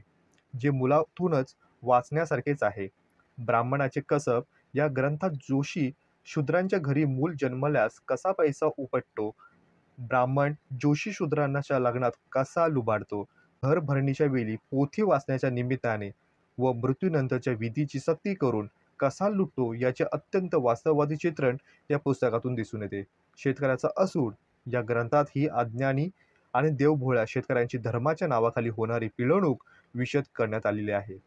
जे मुलातूनच वाचण्यासारखेच आहे. ब्राह्मणाचे कसब या ग्रंथात जोशी शूद्रांच्या घरी मूल जन्मल्यास कसा पैसा उपटतो, ब्राह्मण जोशी शूद्रांच्या लग्नात कसा लुबाडतो, घर भरणीच्या वेळी पोथी वाचण्याच्या निमित्ताने व मृत्यूनंतरच्या विधीची सक्ती करून कसा लुटतो याचे अत्यंत वास्तववादी चित्रण या पुस्तकातून दिसून येते. शेतकऱ्याचा असूड या ग्रंथात ही अज्ञानी आणि देवभोळ्या शेतकऱ्यांची धर्माच्या नावाखाली होणारी पिळवणूक विशद करण्यात आलेली आहे.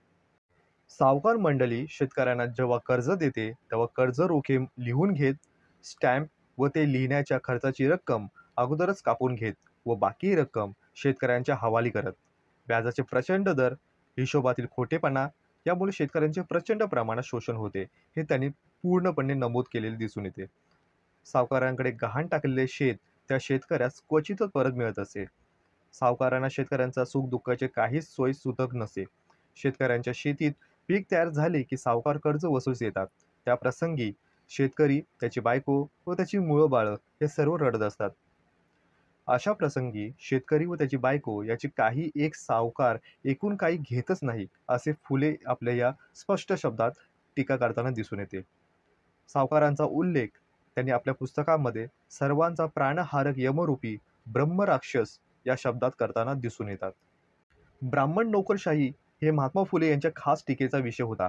सावकार मंडळी शेतकऱ्यांना जेव्हा कर्ज देते तेव्हा कर्ज रोखे लिहून घेत, स्टॅम्प व ते लिहिण्याच्या खर्चाची रक्कम अगोदरच कापून घेत व बाकी रक्कम शेतकऱ्यांच्या हवाली करत. व्याजाचे प्रचंड दर, हिशोबातील खोटेपणा यामुळे शेतकऱ्यांचे प्रचंड प्रमाणात शोषण होते, हे त्यांनी पूर्णपणे नमूद केलेले दिसून येते. सावकारांकडे गहाण टाकलेले शेत त्या शेतकऱ्यास क्वचितच परत मिळत असे. सावकारांना शेतकऱ्यांचा सुखदुःखाचे काहीच सोयीसुतक नसे. शेतकऱ्यांच्या शेतीत पीक तयार झाले की सावकार कर्ज वसूल येतात. त्या प्रसंगी शेतकरी, त्याची बायको व त्याची मुलं बाळं हे सर्व रडत असतात. अशा प्रसंगी शेतकरी व त्याची बायको याची काही एक सावकार एकूण काही घेतच नाही, असे फुले आपल्या या स्पष्ट शब्दात टीका करताना दिसून येते. सावकारांचा उल्लेख त्यांनी आपल्या पुस्तकामध्ये सर्वांचा प्राणहारक यमरूपी ब्रह्मराक्षस या शब्दात करताना दिसून येतात. ब्राह्मण नोकरशाही हे महात्मा फुले यांच्या खास टीकेचा विषय होता.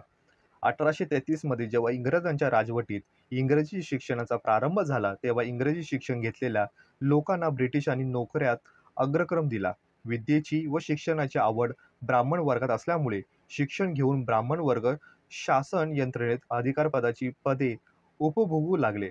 1833 मध्ये जेव्हा इंग्रजांच्या राजवटीत इंग्रजी शिक्षणाचा प्रारंभ झाला, तेव्हा इंग्रजी शिक्षण घेतलेल्या लोकांना ब्रिटिशांनी नोकऱ्यात अग्रक्रम दिला. विद्येची व शिक्षणाची आवड ब्राह्मण वर्गात असल्यामुळे शिक्षण घेऊन ब्राह्मण वर्ग शासन यंत्रणेत अधिकारपदाची पदे उपभोगू लागले.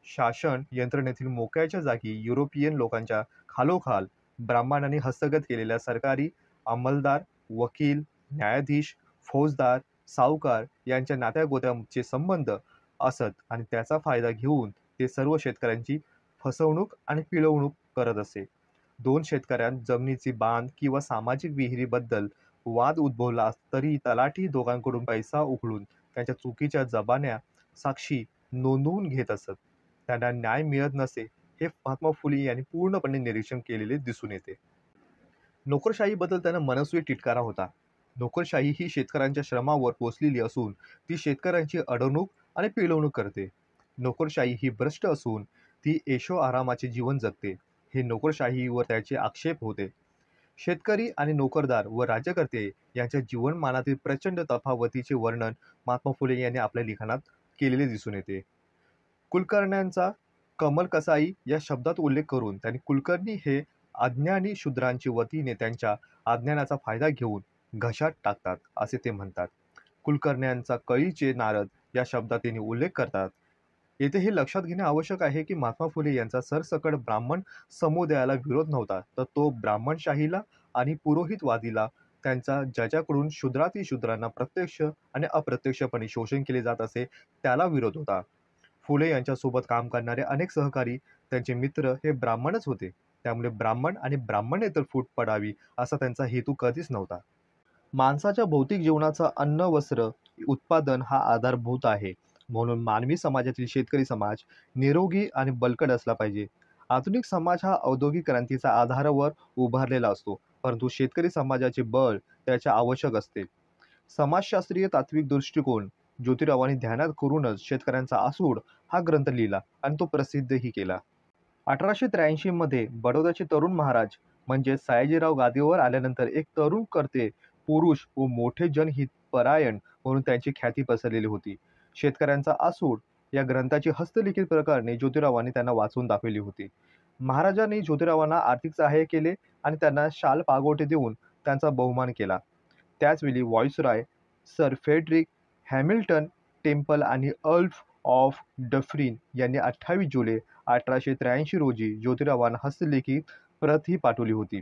शासन यंत्रणेतील मोक्याच्या जागी युरोपियन लोकांच्या खालोखाल ब्राह्मणांनी हस्तगत केलेल्या सरकारी अंमलदार, वकील, न्यायाधीश, फौजदार, सावकार यांच्या नात्यागोत्याचे संबंध असत आणि त्याचा फायदा घेऊन ते सर्व शेतकऱ्यांची फसवणूक आणि पिळवणूक करत असे. दोन शेतकऱ्यांत जमिनीची बांध किंवा सामाजिक विहिरीबद्दल वाद उद्भवला तरी तलाठी दोघांकडून पैसा उकळून त्यांच्या चुकीच्या जबान्या साक्षी नोंदवून घेत असत. त्यांना न्याय मिळत नसे हे महात्मा फुले यांनी पूर्णपणे निरीक्षण केलेले दिसून येते. नोकरशाहीबद्दल त्यांना मनस्वी तिटकारा होता. नोकरशाही ही शेतकऱ्यांच्या श्रमावर पोसलेली असून ती शेतकऱ्यांची अडवणूक आणि पिळवणूक करते. नोकरशाही ही भ्रष्ट असून ती ऐशो आरामाचे जीवन जगते, हे नोकरशाहीवर त्याचे आक्षेप होते. शेतकरी आणि नोकरदार व राज्यकर्ते यांच्या जीवनमानातील प्रचंड तफावतीचे वर्णन महात्मा फुले यांनी आपल्या लिखाणात केलेले दिसून येते. कुलकर्ण्यांचा कमल कसाई या शब्दात उल्लेख करून त्यांनी कुलकर्णी हे अज्ञानी शूद्रांच्या वतीने त्यांच्या अज्ञानाचा फायदा घेऊन घशात टाकतात असे ते म्हणतात. कुलकर्ण्यांचा कळीचे नारद या शब्दात त्यांनी उल्लेख करतात. येथे हे लक्षात घेणे आवश्यक आहे की महात्मा फुले यांचा सरसकट ब्राह्मण समुदायाला विरोध नव्हता, तर तो ब्राह्मणशाहीला आणि पुरोहितवादीला त्यांचा ज्याच्याकडून शूद्राती शूद्रांना प्रत्यक्ष आणि अप्रत्यक्षपणे शोषण केले जात असे त्याला विरोध होता. फुले यांच्यासोबत काम करणारे अनेक सहकारी त्यांचे मित्र हे ब्राह्मणच होते. त्यामुळे ब्राह्मण आणि ब्राह्मणेतर फूट पडावी असा त्यांचा हेतू कधीच नव्हता. माणसाच्या भौतिक जीवनाचा अन्न वस्त्र उत्पादन हा आधारभूत आहे. म्हणून मानवी समाजातील शेतकरी समाज निरोगी आणि बळकट असला पाहिजे. आधुनिक समाज हा औद्योगिक क्रांतीचा आधारावर उभारलेला असतो, परंतु शेतकरी समाजाचे बळ त्याच्या आवश्यक असते. समाजशास्त्रीय तात्विक दृष्टिकोन ज्योतिरावांनी ध्यानात करूनच शेतकऱ्यांचा आसूड हा ग्रंथ लिहिला आणि तो प्रसिद्धही केला. 1883 मध्ये बडोद्याचे तरुण महाराज म्हणजे सयाजीराव गादीवर आल्यानंतर एक तरुण कर्ते पुरुष व मोठे जनहितपरायण म्हणून त्यांची ख्याती पसरलेली होती. शेतकऱ्यांचा आसूड या ग्रंथाची हस्तलिखित प्रकरणे ज्योतिरावांनी त्यांना वाचून दाखवली होती. महाराजांनी ज्योतिरावांना आर्थिक सहाय्य केले आणि त्यांना शाल पागोटे देऊन त्यांचा बहुमान केला. त्याचवेळी viceroy sir Frederick Hamilton Temple आणि अर्ल ऑफ डफरिन यांनी 28 जुलै 1883 रोजी ज्योतिरावांना हस्तलिखित प्रत ही पाठवली होती.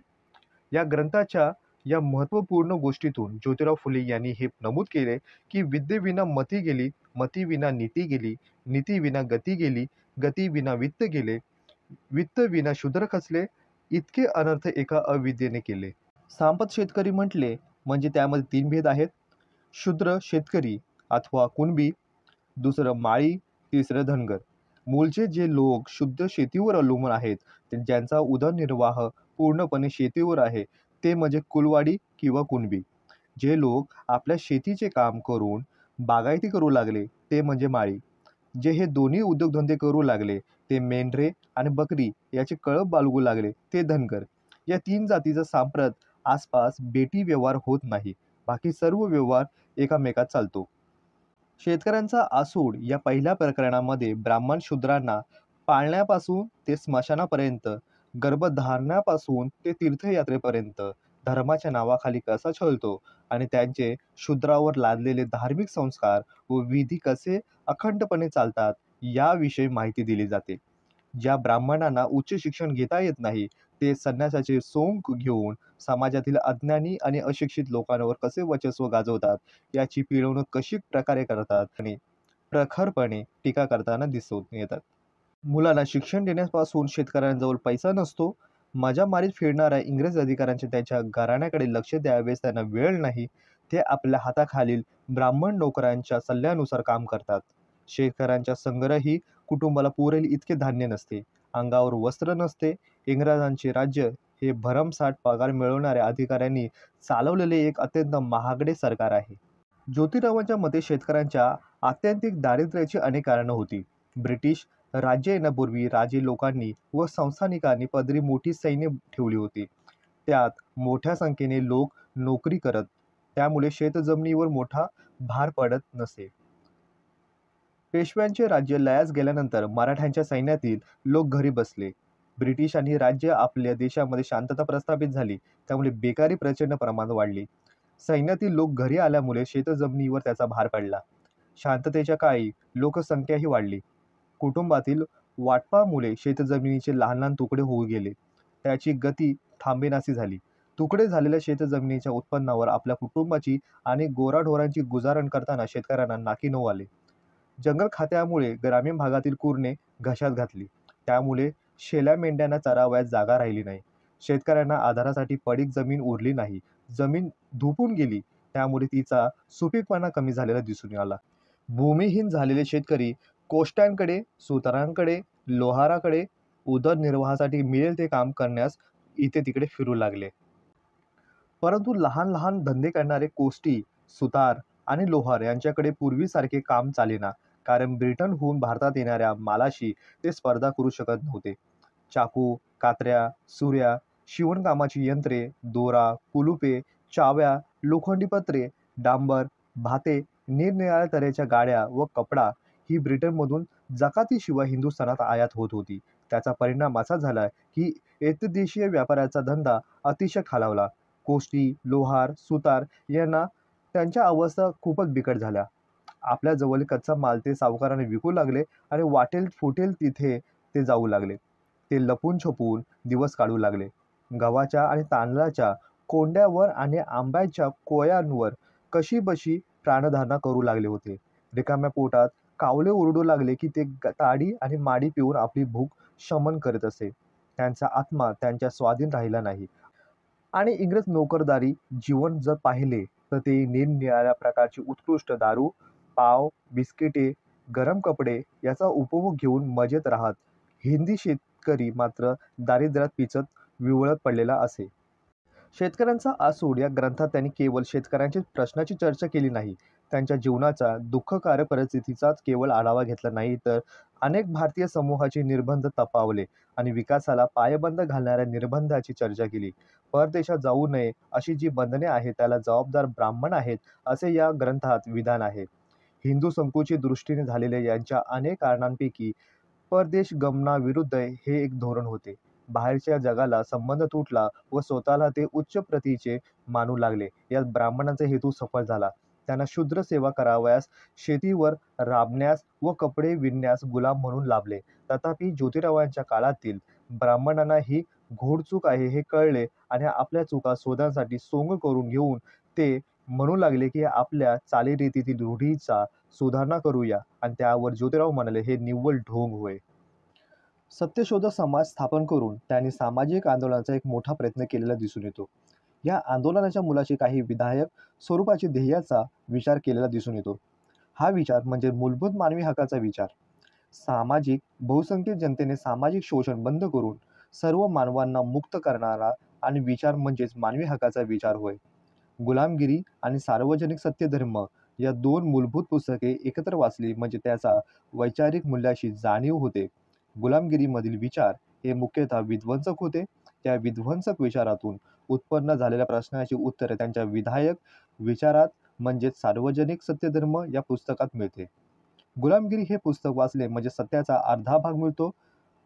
या ग्रंथाच्या या महत्त्वपूर्ण गोष्टीतून ज्योतिराव फुले यांनी हे नमूद केले की विद्येविना मती गेली, मतीविना नीती गेली, नीतीविना गती गेली, गतीविना वित्त गेले, वित्तविना शूद्र खचले, इतके अनर्थ एका अविद्येने केले. सांपत शेतकरी म्हटले म्हणजे त्यामध्ये 3 भेद आहेत: शूद्र शेतकरी अथवा कुणबी, दुसरं माळी, तिसरं धनगर. मूळचे जे लोक शुद्ध शेतीवर अवलंबून आहेत, ज्यांचा उदरनिर्वाह पूर्णपणे शेतीवर आहे, ते म्हणजे कुलवाडी किंवा कुणबी. जे लोक आपल्या शेतीचे काम करून बागायती करू लागले ते म्हणजे माळी. जे हे दोन्ही उद्योगधंदे करू लागले, ते मेंढरे आणि बकरी याचे कळप बाळगू लागले, ते धनगर. या 3 जातीचा सांप्रत आसपास बेटी व्यवहार होत नाही. बाकी सर्व व्यवहार एकामेकात चालतो. शेतकऱ्यांचा आसूड या पहिल्या प्रकरणामध्ये ब्राह्मण शूद्रांना पाळण्यापासून ते स्मशानापर्यंत, गर्भधारणापासून ते तीर्थयात्रेपर्यंत धर्माच्या नावाखाली कसा छळतो आणि त्यांचे शूद्रावर लादलेले धार्मिक संस्कार व विधी कसे अखंडपणे चालतात याविषयी माहिती दिली जाते. ज्या ब्राह्मणांना उच्च शिक्षण घेता येत नाही, ते संन्यासाचे सोंग घेऊन समाजातील अज्ञानी आणि अशिक्षित लोकांवर कसे वर्चस्व गाजवतात याची पिळवणूक कशी प्रकारे करतात आणि प्रखरपणे टीका करताना दिसून येतात. मुलांना शिक्षण देण्यापासून शेतकऱ्यांजवळ पैसा नसतो. मजा मारीत फिरणाऱ्या इंग्रज अधिकाऱ्यांच्या त्यांच्या घराण्याकडे लक्ष द्यावेस त्यांना वेळ नाही. ते आपल्या हाताखालील ब्राह्मण नोकरांच्या सल्ल्यानुसार काम करतात. शेतकऱ्यांच्या संग्रही कुटुंबाला पुरेल इतके धान्य नसते, अंगावर वस्त्र नसते. इंग्रजांचे राज्य हे भरमसाठ पगार मिळवणाऱ्या अधिकाऱ्यांनी चालवलेले एक अत्यंत महागडे सरकार आहे. ज्योतिरावांच्या मते शेतकऱ्यांच्या आत्यंतिक दारिद्र्याची अनेक कारणं होती. ब्रिटिश राज्य येण्यापूर्वी राजे लोकांनी व संस्थानिकांनी पदरी मोठी सैन्य ठेवली होती. त्यात मोठ्या संख्येने लोक नोकरी करत, त्यामुळे शेतजमिनीवर मोठा भार पडत नसे. पेशव्यांचे राज्य लयास गेल्यानंतर मराठ्यांच्या सैन्यातील लोक घरी बसले. ब्रिटिश आणि राज्य आपल्या देशामध्ये शांतता प्रस्थापित झाली, त्यामुळे बेकारी प्रचंड प्रमाणात वाढली. सैन्यातील लोक घरी आल्यामुळे शेतजमिनीवर त्याचा भार पडला. शांततेच्या काळी लोकसंख्याही वाढली. कुटुंबातील वाटपामुळे शेतजमिनीचे लहान लहान तुकडे होऊ गेले. त्याची गती थांबेनाशी झाली. तुकडे झालेल्या शेतजमिनीच्या उत्पन्नावर आपल्या कुटुंबाची आणि गोराढोरांची गुजारण करताना शेतकऱ्यांना नाकी नऊ आले. जंगल खात्यामुळे ग्रामीण भागातील कुरणे घशात घातली. त्यामुळे शेल्या मेंढ्यांना चरावयास जागा राहिली नाही. शेतकऱ्यांना आधारासाठी पडीक जमीन उरली नाही. जमीन धुपून गेली, त्यामुळे तिचा सुपीकपणा कमी झालेला दिसून आला. भूमिहीन झालेले शेतकरी कोष्ट्यांकडे, सुतारांकडे, लोहाराकडे उदरनिर्वाहासाठी मिळेल ते काम करण्यास इथे तिकडे फिरू लागले. परंतु लहान लहान धंदे करणारे कोष्टी, सुतार आणि लोहार यांच्याकडे पूर्वीसारखे काम चालेना, कारण ब्रिटनहून भारतात येणाऱ्या मालाशी ते स्पर्धा करू शकत नव्हते. चाकू, कात्र्या, सुऱ्या, शिवणकामाची यंत्रे, दोरा, कुलुपे, चाव्या, लोखंडी पत्रे, डांबर, भाते, निरनिराळ्या तऱ्हेच्या गाड्या व कपडा ही ब्रिटनमधून जकातीशिवाय हिंदुस्थानात आयात होत होती. त्याचा परिणाम असा झाला की एकदेशीय व्यापाराचा धंदा अतिशय खालावला. कोष्टी, लोहार, सुतार यांना त्यांच्या अवस्था खूपच बिकट झाल्या. आपल्या जवळ कच्चा माल ते सावकारांना विकू लागले आणि वाटेल फुटेल तिथे ते जाऊ लागले. ते लपून छपून दिवस काढू लागले. गव्हाच्या आणि तांदळाच्या कोंड्यावर आणि आंब्याच्या कोयांवर कशीबशी प्राणधारणा करू लागले होते. रिकाम्या पोटात कावळे ओरडू लागले की ते ताडी आणि माडी पिऊन आपली भूक शमन करीत असे. त्यांचा आत्मा त्यांच्या स्वाधीन राहिला नाही. आणि इंग्रज नोकरदारी जीवन जर पाहिले तर ते निरनिराळ्या प्रकारची उत्कृष्ट दारू, पाव, बिस्किटे, गरम कपडे याचा उपभोग घेऊन मजेत राहत. हिंदी शेतकरी मात्र दारिद्र्यात पिचत विवळत पडलेला असे. शेतकऱ्यांचा आसूड या ग्रंथात त्यांनी केवळ शेतकऱ्यांच्या प्रश्नाची चर्चा केली नाही, त्यांच्या जीवनाच्या दुःखकारक परिस्थितीचाच केवळ आढावा घेतला नाही, तर अनेक भारतीय समूहाचे निर्बंध तपावले आणि विकासाला पायबंद घालणाऱ्या निर्बंधाची चर्चा केली. परदेशात जाऊ नये अशी जी बंधने आहेत त्याला जबाबदार ब्राह्मण आहेत असे या ग्रंथात विधान आहे. हिंदू संकुचित दृष्टीने झालेल्या यांच्या अनेक कारणांपैकी परदेश गमनाविरुद्ध हे एक धोरण होते. बाहेरच्या जगाला संबंध तुटला व स्वतःला ते उच्च प्रतीचे मानू लागले. यात ब्राह्मणांचा हेतू सफल झाला. त्यांना शूद्र सेवा करावयास, शेतीवर राबण्यास व कपडे विणण्यास गुलाम म्हणून लाभले. तथापि ज्योतिरावांच्या काळातील ब्राह्मणांना ही घोडचूक आहे हे कळले आणि आपल्या चुका शोधण्यासाठी सोंग करून घेऊन ते म्हणू लागले की आपल्या चालीरीतीतील रूढीचा सुधारणा करूया, आणि त्यावर ज्योतिराव म्हणाले, हे निव्वळ ढोंग होय. सत्यशोधक समाज स्थापन करून त्यांनी सामाजिक आंदोलनाचा एक मोठा प्रयत्न केलेला दिसून येतो. या आंदोलनाच्या मुलाची काही विधायक स्वरूपाची ध्येयाचा विचार केलेला दिसून येतो. हा विचार म्हणजे मूलभूत मानवी हक्काचा विचार. सामाजिक बहुसंख्य जनतेने सामाजिक शोषण बंद करून सर्व मानवांना मुक्त करणारा आणि विचार म्हणजेच मानवी हक्काचा विचार होय. गुलामगिरी आणि सार्वजनिक सत्यधर्म या दोन मूलभूत पुस्तके एकत्र वाचली म्हणजे त्याचा वैचारिक मूल्याची जाणीव होते. गुलामगिरीमधील विचार हे मुख्यतः विध्वंसक होते. त्या विध्वंसक विचारातून उत्पन्न झालेल्या प्रश्नाची उत्तरे त्यांच्या विधायक विचारात म्हणजेच सार्वजनिक सत्यधर्म या पुस्तकात मिळते. गुलामगिरी हे पुस्तक वाचले म्हणजे सत्याचा अर्धा भाग मिळतो.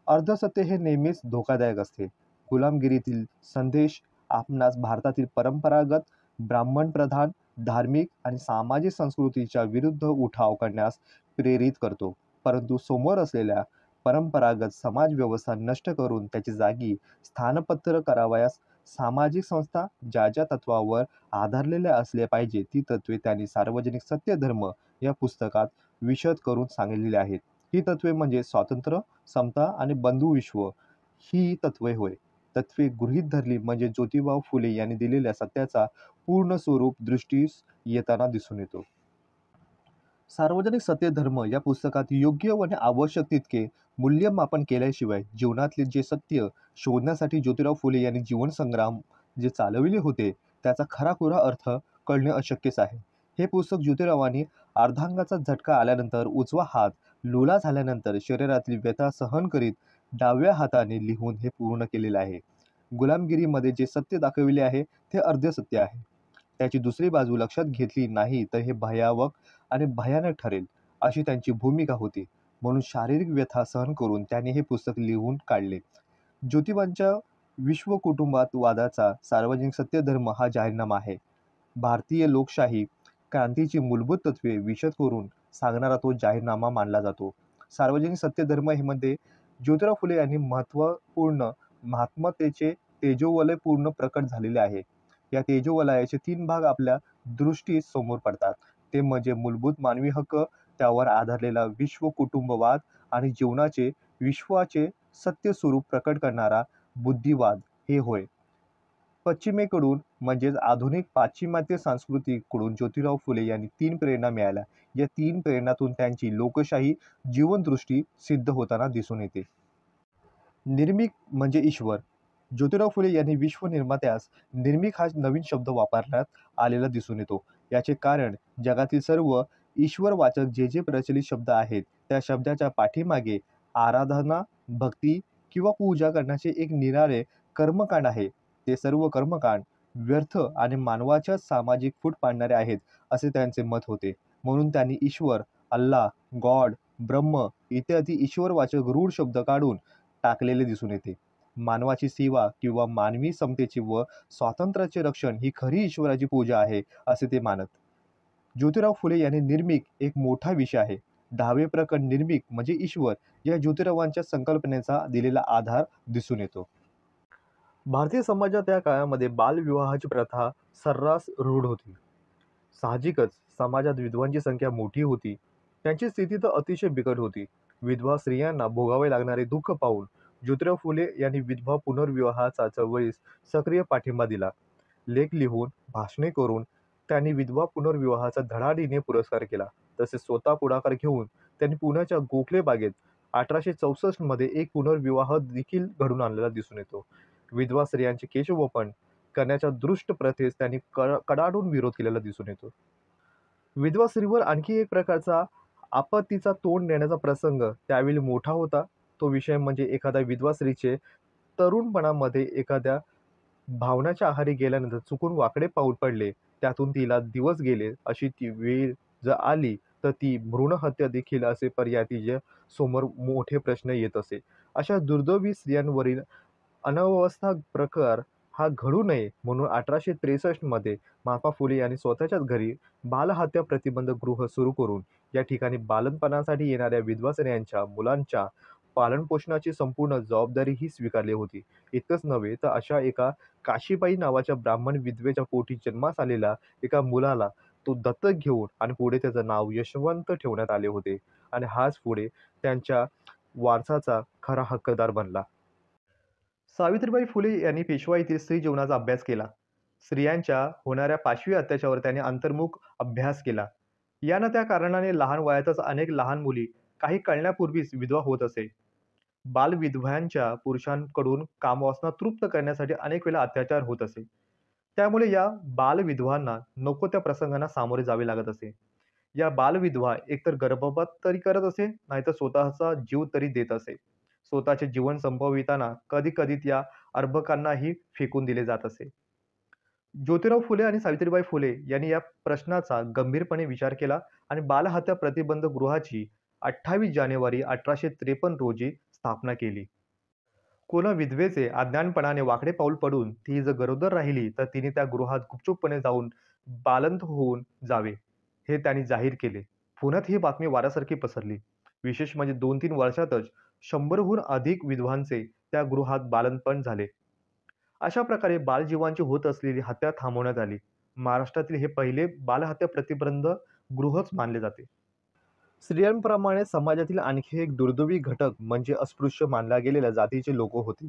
अर्धसत्य हे नेहमीच धोकादायक असते. गुलामगिरीतील संदेश आपणास भारतातील परंपरागत ब्राह्मणप्रधान धार्मिक आणि सामाजिक संस्कृतीच्या विरुद्ध उठाव करण्यास प्रेरित करतो. परंतु समोर असलेल्या परंपरागत समाजव्यवस्था नष्ट करून त्याची जागी स्थानपत्र करावयास सामाजिक संस्था ज्या ज्या तत्वावर आधारलेल्या असल्या पाहिजे ती तत्वे त्यांनी सार्वजनिक सत्यधर्म या पुस्तकात विशद करून सांगितलेली आहेत. ही तत्वे म्हणजे स्वातंत्र्य, समता आणि बंधुविश्व ही तत्वे होय. तत्वे गृहीत धरली म्हणजे ज्योतिबा फुले यांनी दिलेल्या सत्याचा पूर्ण स्वरूप दृष्टीस येताना दिसून येतो. सार्वजनिक सत्यधर्म या पुस्तकात योग्य व आवश्यक तितके मूल्यमापन केल्याशिवाय जीवनातले जे सत्य शोधण्यासाठी ज्योतिराव फुले यांनी जीवन संग्राम जे चालविले होते त्याचा खराखुरा अर्थ कळणे अशक्यच आहे. हे पुस्तक ज्योतिरावांनी अर्धांगाचा झटका आल्यानंतर उजवा हात लुला झाल्यानंतर शरीरातील व्यथा सहन करीत डाव्या हाताने लिहून हे पूर्ण केलेले आहे. गुलामगिरीमध्ये जे सत्य दाखविले आहे ते अर्धे सत्य आहे. त्याची दुसरी बाजू लक्षात घेतली नाही तर हे भयावह आणि भयानक ठरेल, अशी त्यांची भूमिका होती. म्हणून शारीरिक व्यथा सहन करून त्यांनी हे पुस्तक लिहून काढले. ज्योतिबांच्या विश्वकुटुंबात वादाचा सार्वजनिक सत्यधर्म हा जाहीरनामा आहे. भारतीय लोकशाही क्रांतीची मूलभूत तत्त्वे विशद करून सांगणारा तो जाहीरनामा मानला जातो. सार्वजनिक सत्यधर्म हे मध्ये ज्योतिराव फुले यांनी महत्त्वपूर्ण महात्मतेचे तेजोवलय पूर्ण प्रकट झालेले आहे. या तेजोवलयाचे 3 भाग आपल्या दृष्टीस समोर पडतात. ते म्हणजे मूलभूत मानवी हक्क, त्यावर आधारलेला विश्वकुटुंबवाद आणि जीवनाचे विश्वाचे सत्य स्वरूप प्रकट करणारा बुद्धिवाद हे होय. पश्चिमेकडून म्हणजेच आधुनिक पाश्चिमात्य संस्कृतीकडून ज्योतिराव फुले यांनी 3 प्रेरणा मिळाल्या. या 3 प्रेरणातून त्यांची लोकशाही जीवनदृष्टी सिद्ध होताना दिसून येते. निर्मिक म्हणजे ईश्वर. ज्योतिराव फुले यांनी विश्वनिर्मात्यास निर्मिक हा नवीन शब्द वापरण्यात आलेला दिसून येतो. याचे कारण जगातील सर्व ईश्वरवाचक जे जे प्रचलित शब्द आहेत त्या शब्दाच्या पाठीमागे आराधना, भक्ती किंवा पूजा करण्याचे एक निराळे कर्मकांड आहे. ते सर्व कर्मकांड व्यर्थ आणि मानवाच्या सामाजिक फूट पाडणारे आहेत असे त्यांचे मत होते. म्हणून त्यांनी ईश्वर, अल्लाह, गॉड, ब्रह्म इत्यादी ईश्वरवाचक रूढ शब्द काढून टाकलेले दिसून येते. मानवाची सेवा किंवा मानवी समतेचे व स्वातंत्र्याचे रक्षण ही खरी ईश्वराची पूजा आहे असे ते मानत. ज्योतिराव फुले यांनी निर्मिक एक मोठा विषय आहे. 10वे प्रकरण निर्मिक म्हणजे ईश्वर या ज्योतिरावांच्या संकल्पनेचा दिलेला आधार दिसून येतो. भारतीय समाजात त्या काळामध्ये बालविवाहाची प्रथा सर्रास रूढ होती. साहजिकच समाजात विधवांची संख्या मोठी होती. त्यांची स्थिती तर अतिशय बिकट होती. विधवा स्त्रियांना भोगावे लागणारे दुःख पाहून ज्योतिराव फुले यांनी विधवा पुनर्विवाहाचा चळवळीस सक्रिय पाठिंबा दिला. लेख लिहून, भाषणे करून त्यांनी विधवा पुनर्विवाहाचा धडाडीने पुरस्कार केला. तसेच स्वतः पुढाकार घेऊन त्यांनी पुण्याच्या गोखले बागेत 1864 मध्ये एक पुनर्विवाह देखील घडून आणलेला दिसून येतो. विधवा स्त्रियांचे केशवपन करण्याच्या दुष्ट प्रथेस त्यांनी कडाडून विरोध केलेला दिसून येतो. विधवा स्त्रीवर आणखी एक प्रकारचा आपत्तीचा तोंड देण्याचा प्रसंग त्यावेळी मोठा होता. तो विषय म्हणजे एखाद्या विधवा स्त्रीचे तरुणपणामध्ये एखाद्या भावनाच्या आहारी गेल्यानंतर चुकून वाकडे पाऊल पडले, त्यातून तिला दिवस गेले, अशी ती वेळ जर आली तर ती भ्रूणहत्या देखील असे पर्याय तिच्या समोर मोठे प्रश्न येत असे. अशा दुर्दैवी स्त्रियांवरील अनवस्था प्रकार हा घडू नये म्हणून 1863 मध्ये महात्मा फुले यांनी स्वतःच्याच घरी बालहत्या प्रतिबंधक गृह सुरू करून या ठिकाणी बालपणासाठी येणाऱ्या विधवा स्त्रियांच्या मुलांच्या पालनपोषणाची संपूर्ण जबाबदारी ही स्वीकारली होती. इतकंच नव्हे तर अशा एका काशीबाई नावाच्या ब्राह्मण विधवेच्या पोटी जन्मास आलेल्या एका मुलाला तो दत्तक घेऊन आणि पुढे त्याचं नाव यशवंत ठेवण्यात आले होते आणि हाच पुढे त्यांच्या वारसाचा खरा हक्कदार बनला. सावित्रीबाई फुले यांनी पेशवाईतील स्त्री जीवनाचा अभ्यास केला. स्त्रियांच्या होणाऱ्या पाशवी अत्याचारावर त्यांनी अंतर्मुख अभ्यास केला. यानं त्या कारणाने लहान वयातच अनेक लहान मुली काही कळण्यापूर्वीच विधवा होत असे. बालविधवांच्या पुरुषांकडून कामवासना तृप्त करण्यासाठी अनेक वेळा अत्याचार होत असे. त्यामुळे या बालविधवांना नको त्या प्रसंगांना सामोरे जावे लागत असे. या बालविधवा एकतर गर्भपात तरी करत असे, नाहीतर स्वतःचा जीव तरी देत असे. स्वतःचे जीवन संपविताना कधी कधी त्या अर्भकांनाही फेकून दिले जात असे. ज्योतिराव फुले आणि सावित्रीबाई फुले यांनी या प्रश्नाचा गंभीरपणे विचार केला आणि बालहत्या प्रतिबंध गृहाची 28 जानेवारी 1853 रोजी स्थापना केली. कोणा विधवेचे अज्ञानपणाने वाकडे पाऊल पडून ती जर गरोदर राहिली तर तिने त्या गृहात गुपचूपपणे जाऊन बालंत होऊन जावे, हे त्यांनी जाहीर केले. पुण्यात ही बातमी वाऱ्यासारखी पसरली. विशेष म्हणजे 2-3 वर्षातच 100हून अधिक विधवांचे त्या गृहात बालंतपण झाले. अशा प्रकारे बालजीवांची होत असलेली हत्या थांबवण्यात आली. महाराष्ट्रातील हे पहिले बालहत्या प्रतिबंध गृहच मानले जाते. स्त्रियांप्रमाणे समाजातील आणखी एक दुर्दैवी घटक म्हणजे अस्पृश्य मानल्या गेलेल्या जातीचे लोक होते.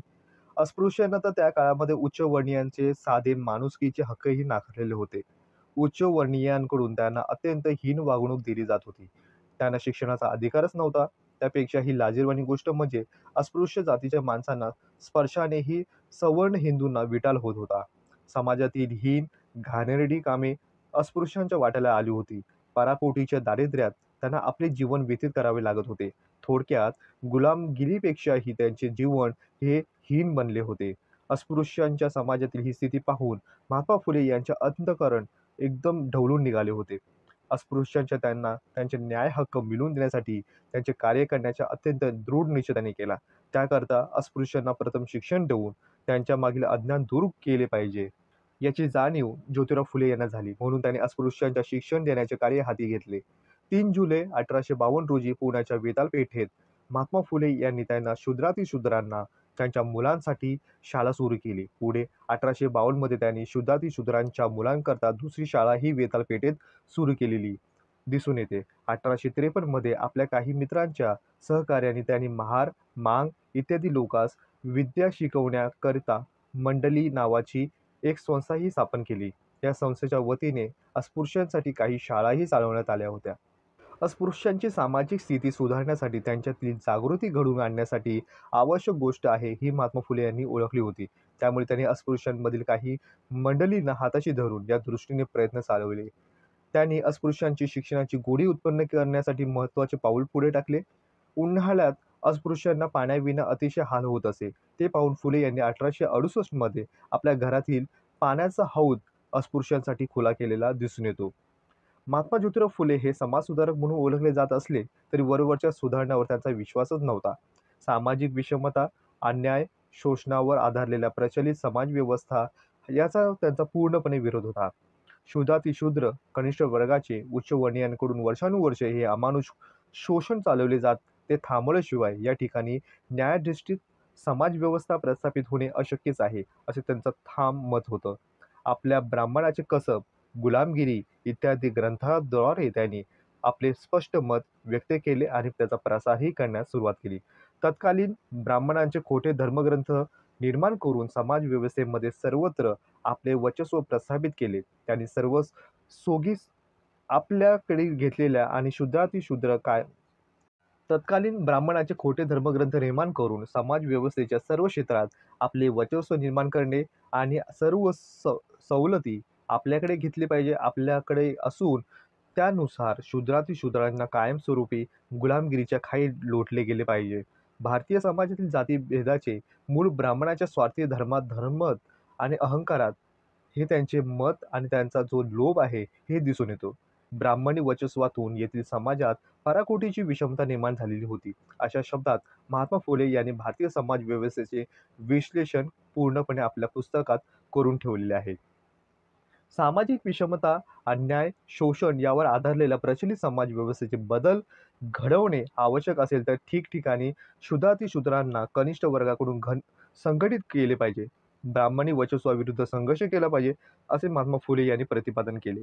अस्पृश्यांना तर त्या काळामध्ये उच्चवर्णीयांचे साधे माणुसकीचे हक्कही नाकारलेले होते. उच्चवर्णीयांकडून त्यांना अत्यंत हीन वागणूक दिली जात होती. त्यांना शिक्षणाचा अधिकारच नव्हता. त्यापेक्षा ही लाजिरवाणी गोष्ट म्हणजे अस्पृश्य जातीच्या माणसांना स्पर्शानेही सवर्ण हिंदूंना विटाळ होत होता. समाजातील हीन घाणेरडी कामे अस्पृश्यांच्या वाट्याला आली होती. पराकोटीच्या दारिद्र्यात त्यांना आपले जीवन व्यतीत करावे लागत होते. थोडक्यात गुलामगिरीपेक्षाही त्यांचे जीवन हे हीन बनले होते. अस्पृश्यांच्या समाजातील ही स्थिती पाहून महात्मा फुले यांचे अंतःकरण एकदम ढवळून निघाले होते. अस्पृश्यांच्या त्यांना त्यांचे न्याय हक्क मिळवून देण्यासाठी त्यांचे कार्य करण्याचा अत्यंत दृढ निश्चय त्यांनी केला. त्याकरता अस्पृश्यांना प्रथम शिक्षण देऊन त्यांच्या मागील अज्ञान दूर केले पाहिजे, याची जाणीव ज्योतिराव फुले यांना झाली. म्हणून त्यांनी अस्पृश्यांच्या शिक्षण देण्याचे कार्य हाती घेतले. 3 जुलै 1852 रोजी पुण्याच्या वेताळ पेठेत महात्मा फुले यांनी त्यांना शूद्रातिशूद्रांना त्यांच्या मुलांसाठी शाळा सुरू केली. पुढे 1852 मध्ये त्यांनी शूद्रातिशूद्रांच्या मुलांकरता दुसरी शाळा ही वेताळ पेठेत सुरू केलेली दिसून येते. 1853 मध्ये आपल्या काही मित्रांच्या सहकार्याने त्यांनी महार, मांग इत्यादी लोकांस विद्या शिकवण्याकरिता मंडली नावाची एक संस्थाही स्थापन केली. या संस्थेच्या वतीने अस्पृश्यांसाठी काही शाळाही चालवण्यात आल्या होत्या. अस्पृश्यांची सामाजिक स्थिती सुधारण्यासाठी त्यांच्यातील जागृती घडवून आणण्यासाठी आवश्यक गोष्ट आहे ही महात्मा फुले यांनी ओळखली होती. त्यामुळे त्यांनी अस्पृश्यांमधील काही मंडळींना हाताशी धरून या दृष्टीने प्रयत्न चालवले. त्यांनी अस्पृश्यांची शिक्षणाची गोडी उत्पन्न करण्यासाठी महत्त्वाचे पाऊल पुढे टाकले. उन्हाळ्यात अस्पृश्यांना पाण्याविना अतिशय हाल होत असे. ते पाहून फुले यांनी 1868 मध्ये आपल्या घरातील पाण्याचा हौद अस्पृश्यांसाठी खुला केलेला दिसून येतो. महात्मा ज्योतिराव फुले हे समाजसुधारक म्हणून ओळखले जात असले तरी वरवरच्या सुधारणांवर त्यांचा विश्वासच नव्हता. सामाजिक विषमता, अन्याय, शोषणावर आधारलेल्या प्रचलित समाजव्यवस्था याचा त्यांचा पूर्णपणे विरोध होता. शूद्रातिशूद्र कनिष्ठ वर्गाचे उच्चवर्णीयांकडून वर्षानुवर्षे हे अमानुष शोषण चालवले जात ते थांबवल्याशिवाय या ठिकाणी न्यायाधिष्ठित समाजव्यवस्था प्रस्थापित होणे अशक्यच आहे, असे त्यांचं ठाम मत होतं. आपल्या ब्राह्मणाचे कसब, गुलामगिरी इत्यादी ग्रंथाद्वारे त्यांनी आपले स्पष्ट मत व्यक्त केले आणि त्याचा प्रसारही करण्यास सुरुवात केली. तत्कालीन ब्राह्मणांचे खोटे धर्मग्रंथ निर्माण करून समाजव्यवस्थेमध्ये सर्वत्र आपले वर्चस्व प्रस्थापित केले. त्यांनी सर्व सोगीस आपल्याकडे घेतलेल्या आणि शूद्रातिशूद्र तत्कालीन ब्राह्मणाचे खोटे धर्मग्रंथ निर्माण करून समाजव्यवस्थेच्या सर्व क्षेत्रात आपले वर्चस्व निर्माण करणे आणि सर्व सवलती आपल्याकडे घेतली पाहिजे, आपल्याकडे असून त्यानुसार शूद्रातिशूद्रांना कायमस्वरूपी गुलामगिरीच्या खाई लोटले गेले पाहिजे. भारतीय समाजातील जातीभेदाचे मूळ ब्राह्मणाच्या स्वार्थी धर्मात आणि अहंकारात हे त्यांचे मत आणि त्यांचा जो लोभ आहे हे दिसून येतो. ब्राह्मणी वर्चस्वातून येथील समाजात पराकोटीची विषमता निर्माण झालेली होती. अशा शब्दात महात्मा फुले यांनी भारतीय समाज व्यवस्थेचे विश्लेषण पूर्णपणे आपल्या पुस्तकात करून ठेवलेले आहे. सामाजिक विषमता, अन्याय, शोषण यावर आधारलेल्या प्रचलित समाज व्यवस्थेचे बदल घडवणे आवश्यक असेल तर ठिकठिकाणी शूद्रातिशूद्रांना कनिष्ठ वर्गाकडून संघटित केले पाहिजे. ब्राह्मणी वर्चस्वाविरुद्ध संघर्ष केला पाहिजे, असे महात्मा फुले यांनी प्रतिपादन केले.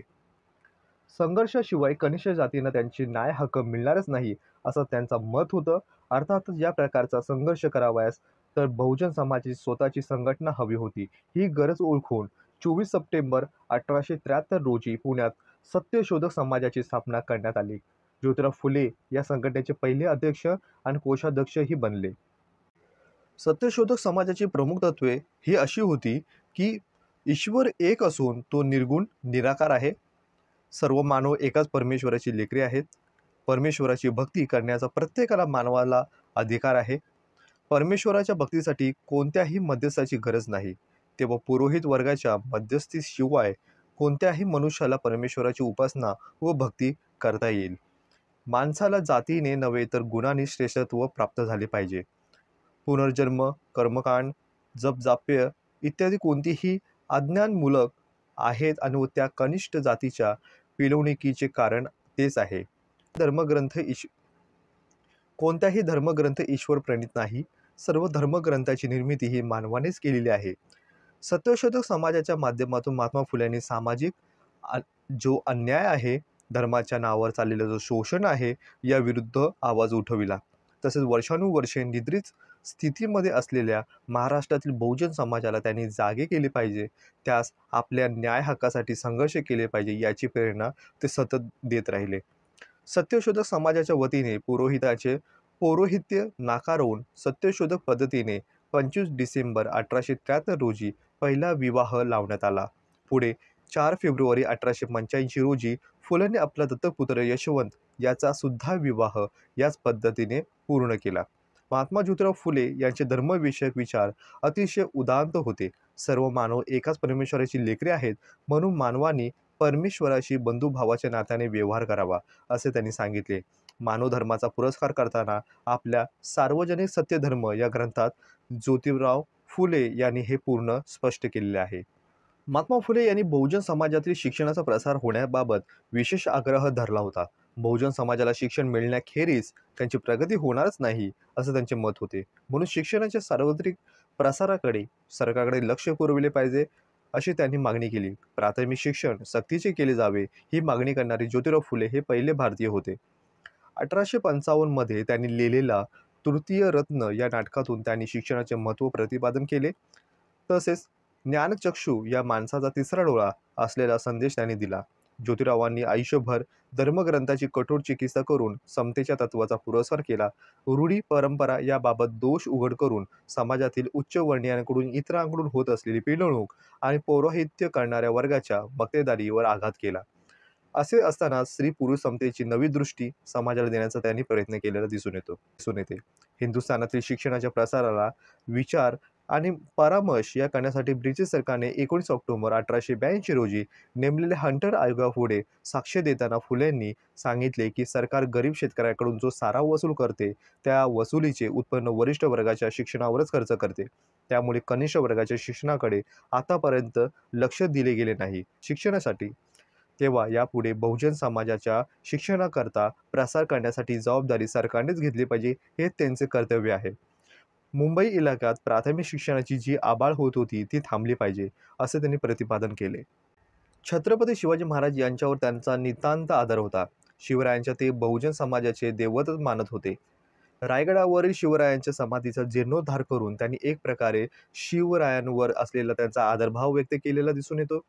संघर्षाशिवाय कनिष्ठ जातींना त्यांचे न्याय हक्क मिळणारच नाही, असं त्यांचं मत होतं. अर्थातच या प्रकारचा संघर्ष करावयास तर बहुजन समाजाची स्वतःची संघटना हवी होती. ही गरज ओळखून 24 सप्टेंबर 1873 रोजी पुण्यात सत्यशोधक समाजाची स्थापना करण्यात आली. ज्योतिराव फुले या संघटनेचे पहिले अध्यक्ष आणि कोषाध्यक्षही बनले. सत्यशोधक समाजाची प्रमुख तत्त्वे ही अशी होती की ईश्वर एक असून तो निर्गुण निराकार आहे. सर्व मानव एकाच परमेश्वराची लेकरे आहेत. परमेश्वराची भक्ती करण्याचा प्रत्येकाला मानवाला अधिकार आहे. परमेश्वराच्या भक्तीसाठी कोणत्याही मध्यस्थाची गरज नाही. तेव्हा पुरोहित वर्गाच्या मध्यस्थीशिवाय कोणत्याही मनुष्याला परमेश्वराची उपासना व भक्ती करता येईल. माणसाला जातीने नव्हे तर गुणांनी श्रेष्ठत्व प्राप्त झाले पाहिजे. पुनर्जन्म, कर्मकांड, जपजाप्य इत्यादी कोणतीही अज्ञानमूलक आहेत आणि त्या कनिष्ठ जातीच्या पिळवणुकीचे कारण तेच आहे. कोणताही धर्मग्रंथ ईश्वर प्रणीत नाही. सर्व धर्मग्रंथाची निर्मिती ही मानवानेच केलेली आहे. सत्यशोधक समाजाच्या माध्यमातून महात्मा फुल्यांनी सामाजिक जो अन्याय आहे, धर्माच्या नावावर चाललेलं जो शोषण आहे, या विरुद्ध आवाज उठविला. तसेच वर्षानुवर्षे निद्रित स्थितीमध्ये असलेल्या महाराष्ट्रातील बहुजन समाजाला त्यांनी जागे केले पाहिजे, त्यास आपल्या न्याय हक्कासाठी संघर्ष केले पाहिजे याची प्रेरणा ते सतत देत राहिले. सत्यशोधक समाजाच्या वतीने पौरोहित्य नाकारून सत्यशोधक पद्धतीने 25 डिसेंबर 1873 रोजी पहिला विवाह लावण्यात आला. पुढे 4 फेब्रुवारी 1885 रोजी फुलेंनी आपला दत्तक पुत्र यशवंत याचा सुद्धा विवाह याच पद्धतीने पूर्ण केला. महात्मा ज्योतिराव फुले यांचे धर्मविषयक विचार अतिशय उदात्त होते. सर्व मानव एकाच परमेश्वराची लेकरे आहेत, म्हणून मानवाने परमेश्वराशी बंधुभावाच्या नात्याने व्यवहार करावा, असे त्यांनी सांगितले. मानव धर्माचा पुरस्कार करताना आपल्या सार्वजनिक सत्यधर्म या ग्रंथात ज्योतिराव फुले यांनी हे पूर्ण स्पष्ट केलेले आहे. महात्मा फुले यांनी बहुजन समाजातील शिक्षणाचा प्रसार होण्याबाबत विशेष आग्रह धरला होता. बहुजन समाजाला शिक्षण मिळण्याखेरीज त्यांची प्रगती होणारच नाही, असं त्यांचे मत होते. म्हणून शिक्षणाच्या सार्वत्रिक प्रसाराकडे सरकारकडे लक्ष पुरविले पाहिजे, अशी त्यांनी मागणी केली. प्राथमिक शिक्षण सक्तीचे केले जावे, ही मागणी करणारे ज्योतिराव फुले हे पहिले भारतीय होते. 1855 मध्ये त्यांनी लिहिलेला तृतीय रत्न या नाटकातून त्यांनी शिक्षणाचे महत्त्व प्रतिपादन केले. तसेच ज्ञानचक्षू या माणसाचा तिसरा डोळा असलेला संदेश त्यांनी दिला. ज्योतिरावांनी आयुष्यभर धर्मग्रंथाची कठोर चिकित्सा करून समतेच्या तत्वाचा पुरस्कार केला. रूढी परंपरा याबाबत दोष उघड करून समाजातील उच्चवर्णीयांकडून इतरांकडून होत असलेली पिळवणूक आणि पौरोहित्य करणाऱ्या वर्गाच्या मक्तेदारीवर आघात केला. असे असताना स्त्री पुरुष समतेची नवी दृष्टी समाजाला देण्याचा त्यांनी प्रयत्न केलेला दिसून येते. हिंदुस्थानातील शिक्षणाच्या प्रसाराला विचार आणि परामर्श या करण्यासाठी ब्रिटिश सरकारने 19 ऑक्टोबर 1882 रोजी नेमलेल्या हंटर आयोगापुढे साक्ष देताना फुलेंनी सांगितले की सरकार गरीब शेतकऱ्याकडून जो सारा वसूल करते त्या वसुलीचे उत्पन्न वरिष्ठ वर्गाच्या शिक्षणावरच खर्च करते. त्यामुळे कनिष्ठ वर्गाच्या शिक्षणाकडे आतापर्यंत लक्ष दिले गेले नाही. शिक्षणासाठी तेव्हा यापुढे बहुजन समाजाच्या शिक्षणाकरता प्रसार करण्यासाठी जबाबदारी सरकारनेच घेतली पाहिजे, हे त्यांचे कर्तव्य आहे. मुंबई इलाक्यात प्राथमिक शिक्षणाची जी आबाळ होत होती ती थांबली पाहिजे, असे त्यांनी प्रतिपादन केले. छत्रपती शिवाजी महाराज यांच्यावर त्यांचा नितांत आदर होता. शिवरायांच्या ते बहुजन समाजाचे दैवतच मानत होते. रायगडावरील शिवरायांच्या समाधीचा जीर्णोद्धार करून त्यांनी एक प्रकारे शिवरायांवर असलेला त्यांचा आदरभाव व्यक्त केलेला दिसून येतो.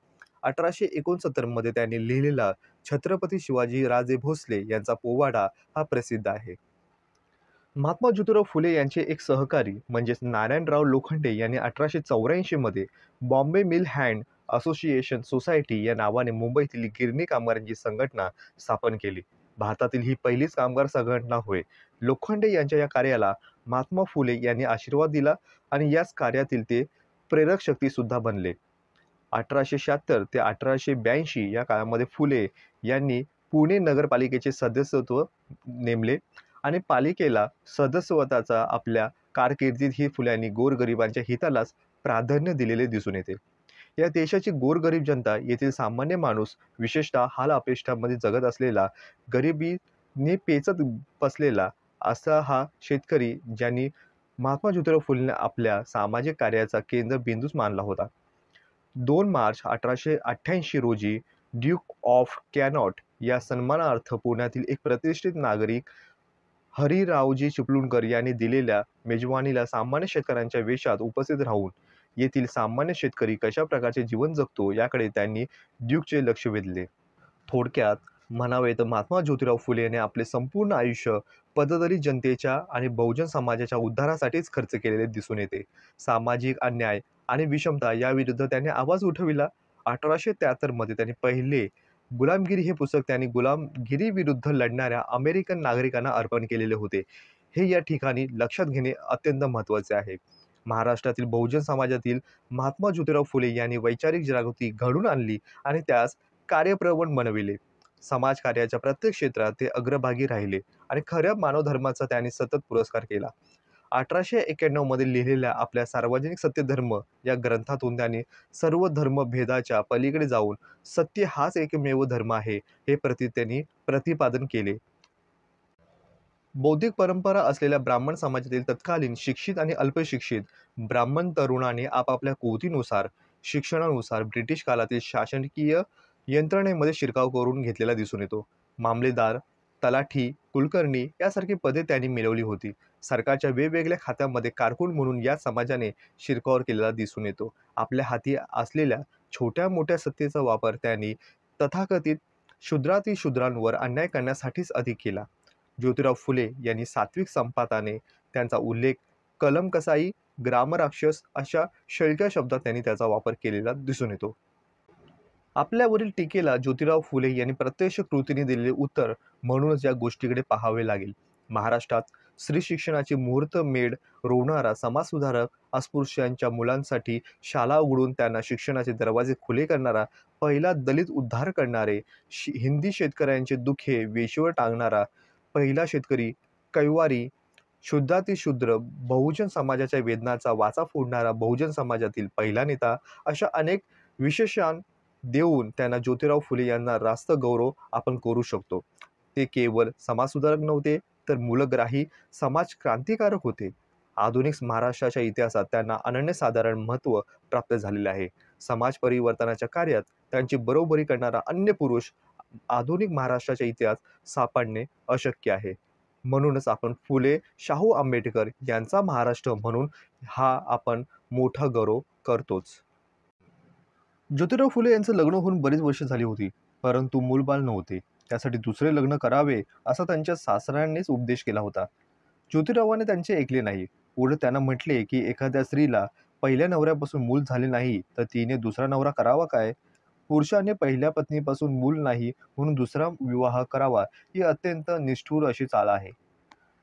1869 मध्ये त्यांनी लिहिलेला छत्रपती शिवाजी राजे भोसले यांचा पोवाडा हा प्रसिद्ध आहे. महात्मा ज्योतिराव फुले यांचे एक सहकारी म्हणजेच नारायणराव लोखंडे यांनी 1884 मध्ये Bombay mill hand association society या नावाने मुंबईतील गिरणी कामगारांची संघटना स्थापन केली. भारतातील ही पहिलीच कामगार संघटना होय. लोखंडे यांच्या या कार्याला महात्मा फुले यांनी आशीर्वाद दिला आणि याच कार्यातील ते प्रेरक शक्ती सुद्धा बनले. 1876 ते 1882 या काळामध्ये फुले यांनी पुणे नगरपालिकेचे सदस्यत्व नेमले आणि पालिकेला सदस्यत्वाचा आपल्या कारकिर्दीत ही फुल्यांनी गोरगरिबांच्या हितालाच प्राधान्य दिलेले दिसून येते. या देशाची गोरगरीब जनता, येथील सामान्य माणूस, विशेषतः हाल अपेष्टामध्ये जगत असलेला, गरिबीने पेचत बसलेला असा हा शेतकरी ज्यांनी महात्मा ज्योतिराव फुलेंना आपल्या सामाजिक कार्याचा केंद्रबिंदूच मानला होता. 2 मार्च 1888 रोजी ड्यूक ऑफ कॅनॉट या सन्मानार्थ पुण्यातील एक प्रतिष्ठित नागरिक हरिरावजी चिपळूणकर यांनी दिलेल्या मेजवानीला सामान्य शेतकऱ्यांच्या वेशात उपस्थित राहून येथील सामान्य शेतकरी कशा प्रकारचे जीवन जगतो याकडे त्यांनी ड्यूकचे लक्ष वेधले. थोडक्यात म्हणावे तर महात्मा ज्योतिराव फुले यांनी आपले संपूर्ण आयुष्य पददलित जनतेच्या आणि बहुजन समाजाच्या उद्धारासाठीच खर्च केलेले दिसून येते. सामाजिक अन्याय आणि विषमता याविरुद्ध त्यांनी आवाज उठविला. 1873 मध्ये त्यांनी पहिले गुलामगिरी हे पुस्तक त्यांनी गुलामगिरी विरुद्ध लढणाऱ्या अमेरिकन नागरिकांना अर्पण केलेले होते. हे या ठिकाणी लक्षात घेणे अत्यंत महत्त्वाचे आहे. महाराष्ट्रातील बहुजन समाजातील महात्मा ज्योतिराव फुले यांनी वैचारिक जागृती घडवून आणली आणि त्यास कार्यप्रवण बनविले. समाजकार्याच्या प्रत्येक क्षेत्रात ते अग्रभागी राहिले आणि खऱ्या मानवधर्माचा त्यांनी सतत पुरस्कार केला. 1891 मध्ये लिहिलेल्या आपल्या सार्वजनिक सत्यधर्म या ग्रंथातून त्यांनी सर्व धर्मभेदाच्या पलीकडे जाऊन सत्य हाच एकमेव धर्म आहे हे त्यांनी प्रतिपादन केले. बौद्धिक परंपरा असलेल्या ब्राह्मण समाजातील तत्कालीन शिक्षित आणि अल्पशिक्षित ब्राह्मण तरुणाने आपापल्या कुवतीनुसार शिक्षणानुसार ब्रिटिश काळातील शासकीय यंत्रणेमध्ये शिरकाव करून घेतलेला दिसून येतो. मामलेदार, तलाठी, कुलकर्णी यासारखी पदे त्यांनी मिळवली होती. सरकारच्या वेगवेगळ्या खात्यामध्ये कारकून म्हणून या समाजाने शिरकाव केलेला दिसून येतो. आपल्या हाती असलेल्या छोट्या मोठ्या सत्तेचा वापर त्यांनी तथाकथित शूद्रातिशूद्रांवर अन्याय करण्यासाठीच अधिक केला. ज्योतिराव फुले यांनी सात्विक संपाताने त्यांचा उल्लेख कलम कसाई, ग्रामराक्षस अशा शळक्या शब्दात त्यांनी त्याचा वापर केलेला दिसून येतो. आपल्यावरील टीकेला ज्योतिराव फुले यांनी प्रत्यक्ष कृतीने दिलेले उत्तर म्हणूनच या गोष्टीकडे पाहावे लागेल. महाराष्ट्रात स्त्री शिक्षणाची मुहूर्तमेढ रोवणारा समाजसुधारक, अस्पृश्यांच्या मुलांसाठी शाळा उघडून त्यांना शिक्षणाचे दरवाजे खुले करणारा, पहिला दलित उद्धार करणारे, हिंदी शेतकऱ्यांचे दुखे वेशीवर टांगणारा पहिला शेतकरी, कैवारी, शुद्धातिशूद्र, बहुजन समाजाच्या वेदनाचा वाचा फोडणारा बहुजन समाजातील पहिला नेता, अशा अनेक विशेषण देऊन त्यांना ज्योतिराव फुले यांना रास्त गौरव आपण करू शकतो. ते केवळ समाजसुधारक नव्हते, तर मूलग्राही समाज क्रांतिकारक होते. आधुनिक महाराष्ट्राच्या इतिहासात त्यांना अनन्यसाधारण महत्त्व प्राप्त झालेले आहे. समाज परिवर्तनाच्या कार्यात त्यांची बरोबरी करणारा अन्य पुरुष आधुनिक महाराष्ट्राचा इतिहास सापडणे अशक्य आहे. म्हणूनच आपण फुले शाहू आंबेडकर यांचा महाराष्ट्र म्हणून हा आपण मोठा गौरव करतोच. ज्योतिराव फुले यांचं लग्न होऊन बरीच वर्ष झाली होती, परंतु मूलबाळ नव्हते. त्यासाठी दुसरे लग्न करावे असा त्यांच्या सासऱ्यांनीच उपदेश केला होता. ज्योतिरावाने त्यांचे ऐकले नाही. उलट त्यांना म्हटले की एखाद्या स्त्रीला पहिल्या नवऱ्यापासून मूल झाले नाही तर तिने दुसरा नवरा करावा काय? पुरुषाने पहिल्या पत्नीपासून मूल नाही म्हणून दुसरा विवाह करावा, ही अत्यंत निष्ठुर अशी चाल आहे.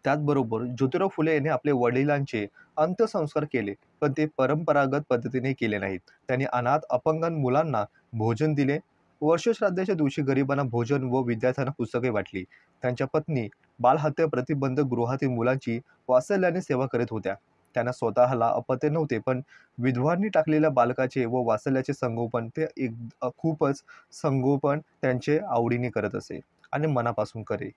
त्याचबरोबर ज्योतिराव फुले यांनी आपल्या वडिलांचे अंत्यसंस्कार केले, पण ते परंपरागत पद्धतीने केले नाहीत. त्यांनी अनाथ अपंग मुलांना भोजन दिले. वर्षश्राद्धाच्या दिवशी गरिबांना भोजन व विद्यार्थ्यांना पुस्तके वाटली. त्यांच्या पत्नी बालहत्या प्रतिबंधक गृहातील मुलांची वात्सल्याने सेवा करीत होत्या. त्यांना स्वतःला अपत्य नव्हते, पण विधवांनी टाकलेल्या बालकाचे व वात्सल्याचे संगोपन ते खूपच संगोपन त्यांचे आवडीने करत असे आणि मनापासून करे.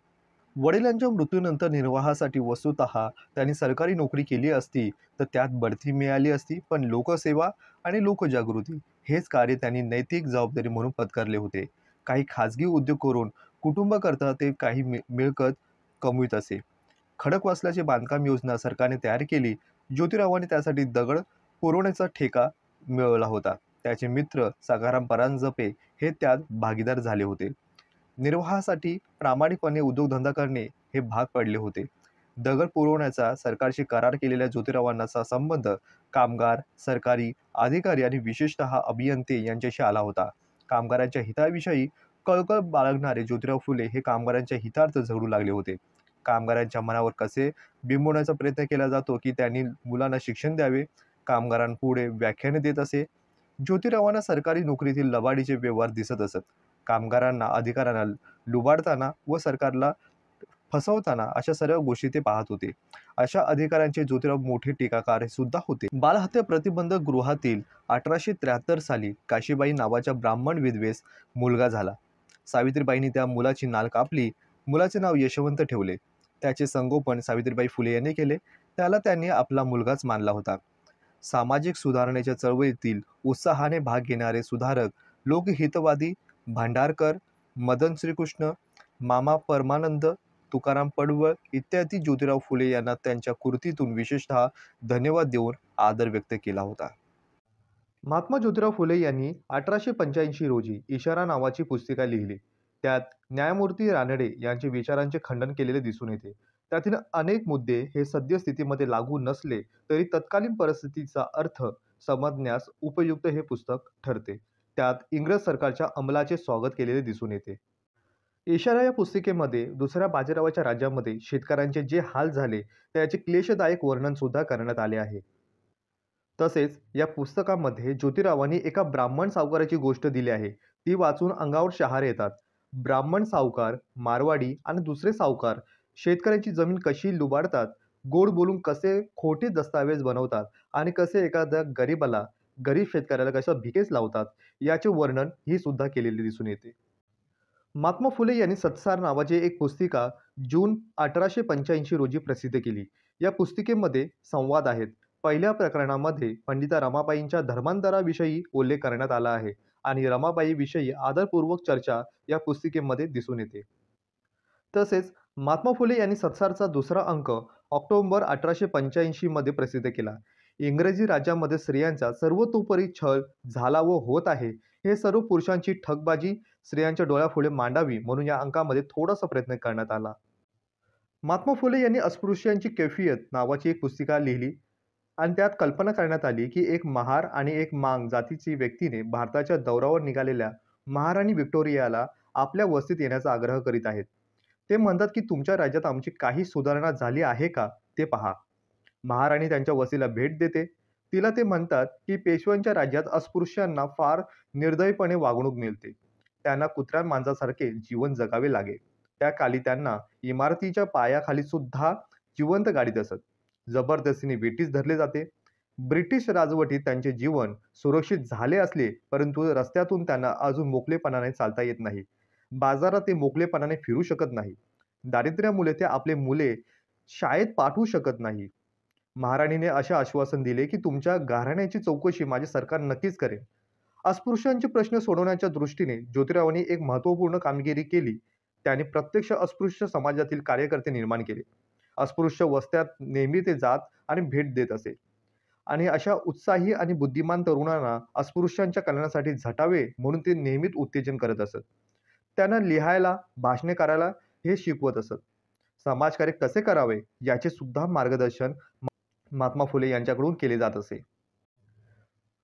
वडिलांच्या मृत्यूनंतर निर्वाहासाठी वस्तुतः त्यांनी सरकारी नोकरी केली असती तर त्यात बढती मिळाली असती, पण लोकसेवा आणि लोकजागृती हेच कार्य त्यांनी नैतिक जबाबदारी म्हणून पत्करले होते. काही खाजगी उद्योग करून कुटुंबाकरता ते काही मिळकत कमवित असे. खडकवासल्याची बांधकाम योजना सरकारने तयार केली. ज्योतिरावांनी त्यासाठी दगड पुरवण्याचा ठेका मिळवला होता. त्याचे मित्र सखाराम परांजपे हे त्यात भागीदार झाले होते. निर्वाहासाठी प्रामाणिकपणे उद्योगधंदा करणे हे भाग पडले होते. दगड पुरवण्याचा सरकारशी करार केलेल्या ज्योतिरावांचा संबंध कामगार, सरकारी अधिकारी आणि विशेषतः अभियंते यांच्याशी आला होता. कामगारांच्या हिताविषयी कळकळ बाळगणारे ज्योतिराव फुले हे कामगारांच्या हितार्थ झगडू लागले होते. कामगारांच्या मनावर कसे बिंबवण्याचा प्रयत्न केला जातो की त्यांनी मुलांना शिक्षण द्यावे, कामगारांपुढे व्याख्याने देत असे. ज्योतिरावांना सरकारी नोकरीतील लबाडीचे व्यवहार दिसत असत. कामगारांना, अधिकाऱ्यांना लुबाडताना व सरकारला फसवताना अशा सर्व गोष्टी ते पाहत होते. अशा अधिकाऱ्यांचे ज्योतिराव मोठे टीकाकार सुद्धा होते. बालहत्या प्रतिबंधक गृहातील 1873 साली काशीबाई नावाच्या ब्राह्मण विधवेस मुलगा झाला. सावित्रीबाईंनी त्या मुलाची नाल कापली. मुलाचे नाव यशवंत ठेवले. त्याचे संगोपन सावित्रीबाई फुले यांनी केले. त्याला त्यांनी आपला मुलगाच मानला होता. सामाजिक सुधारणेच्या चळवळीतील उत्साहाने भाग घेणारे सुधारक, लोकहितवादी भांडारकर, मदन श्रीकृष्ण, मामा परमानंद, तुकाराम पडवळ इत्यादी ज्योतिराव फुले यांना त्यांच्या कृतीतून विशेषतः धन्यवाद देऊन आदर व्यक्त केला होता. महात्मा ज्योतिराव फुले यांनी 1885 रोजी इशारा नावाची पुस्तिका लिहिली. त्यात न्यायमूर्ती रानडे यांचे विचारांचे खंडन केलेले दिसून येते. त्यातील अनेक मुद्दे हे सद्यस्थितीमध्ये लागू नसले तरी तत्कालीन परिस्थितीचा अर्थ समजण्यास उपयुक्त हे पुस्तक ठरते. त्यात इंग्रज सरकारच्या अंमलाचे स्वागत केलेले दिसून येते. इशारा या पुस्तिकेमध्ये दुसऱ्या बाजीरावाच्या राज्यामध्ये शेतकऱ्यांचे जे हाल झाले त्याचे क्लेशदायक वर्णन सुद्धा करण्यात आले आहे. तसेच या पुस्तकामध्ये ज्योतिरावांनी एका ब्राह्मण सावकाराची गोष्ट दिली आहे. ती वाचून अंगावर शहारे येतात. ब्राह्मण सावकार, मारवाडी आणि दुसरे सावकार शेतकऱ्यांची जमीन कशी लुबाडतात, गोड बोलून कसे खोटे दस्तावेज बनवतात आणि कसे एखाद्या गरीब शेतकऱ्याला कसं भिकेस लावतात, याचे वर्णन ही सुद्धा केलेले दिसून येते. महात्मा फुले यांनी सत्सार नावाची एक पुस्तिका जून 1885 रोजी प्रसिद्ध केली. या पुस्तिकेमध्ये संवाद आहेत. पहिल्या प्रकरणामध्ये पंडिता रमाबाईंच्या धर्मांतराविषयी उल्लेख करण्यात आला आहे आणि रमाबाईविषयी आदरपूर्वक चर्चा या पुस्तिकेमध्ये दिसून येते. तसेच महात्मा फुले यांनी सत्सारचा दुसरा अंक ऑक्टोबर 1885 मध्ये प्रसिद्ध केला. इंग्रजी राज्यामध्ये स्त्रियांचा सर्वतोपरी छळ झाला व होत आहे, हे सर्व पुरुषांची ठगबाजी स्त्रियांच्या डोळ्यापुढे मांडावी म्हणून या अंकामध्ये थोडासा प्रयत्न करण्यात आला. महात्मा फुले यांनी अस्पृश्यांची कैफियत नावाची एक पुस्तिका लिहिली आणि त्यात कल्पना करण्यात आली की एक महार आणि एक मांग जातीची व्यक्तीने भारताच्या दौऱ्यावर निघालेल्या महाराणी व्हिक्टोरियाला आपल्या वस्तीत येण्याचा आग्रह करीत आहेत. ते म्हणतात की तुमच्या राज्यात आमची काही सुधारणा झाली आहे का ते पहा. महाराणी त्यांच्या वस्तीला भेट देते. तिला ते म्हणतात की पेशव्यांच्या राज्यात अस्पृश्यांना फार निर्दयीपणे वागणूक मिळते. त्यांना कुत्र्या मांजरासारखे जीवन जगावे लागे. त्या काली त्यांना इमारतीच्या पायाखाली सुद्धा जिवंत गाडीत असत. जबरदस्तीने वेठीस धरले जाते. ब्रिटिश राजवटीत त्यांचे जीवन सुरक्षित झाले असले, परंतु रस्त्यातून त्यांना अजून मोकळेपणाने चालता येत नाही. बाजारात ते मोकळेपणाने फिरू शकत नाही. दारिद्र्यामुळे ते आपले मुले शाळेत पाठवू शकत नाही. महाराणीने असे आश्वासन दिले की तुमच्या घराण्याची चौकशी माझे सरकार नक्कीच करेल. अस्पृश्यांचे प्रश्न सोडवण्याच्या दृष्टीने ज्योतिरावांनी एक महत्त्वपूर्ण कामगिरी केली. त्यांनी प्रत्यक्ष अस्पृश्य समाजातील कार्यकर्ते निर्माण केले. अस्पृश्य वस्त्यात नेहमी ते जात आणि भेट देत असे. आणि अशा उत्साही आणि बुद्धिमान तरुणांना अस्पृश्यांच्या कल्याणासाठी झटावे म्हणून ते नेहमीच उत्तेजन करत असत. त्यांना लिहायला, भाषणे करायला हे शिकवत असत. समाजकार्य कसे करावे याचे सुद्धा मार्गदर्शन महात्मा फुले यांच्याकडून केले जात असे.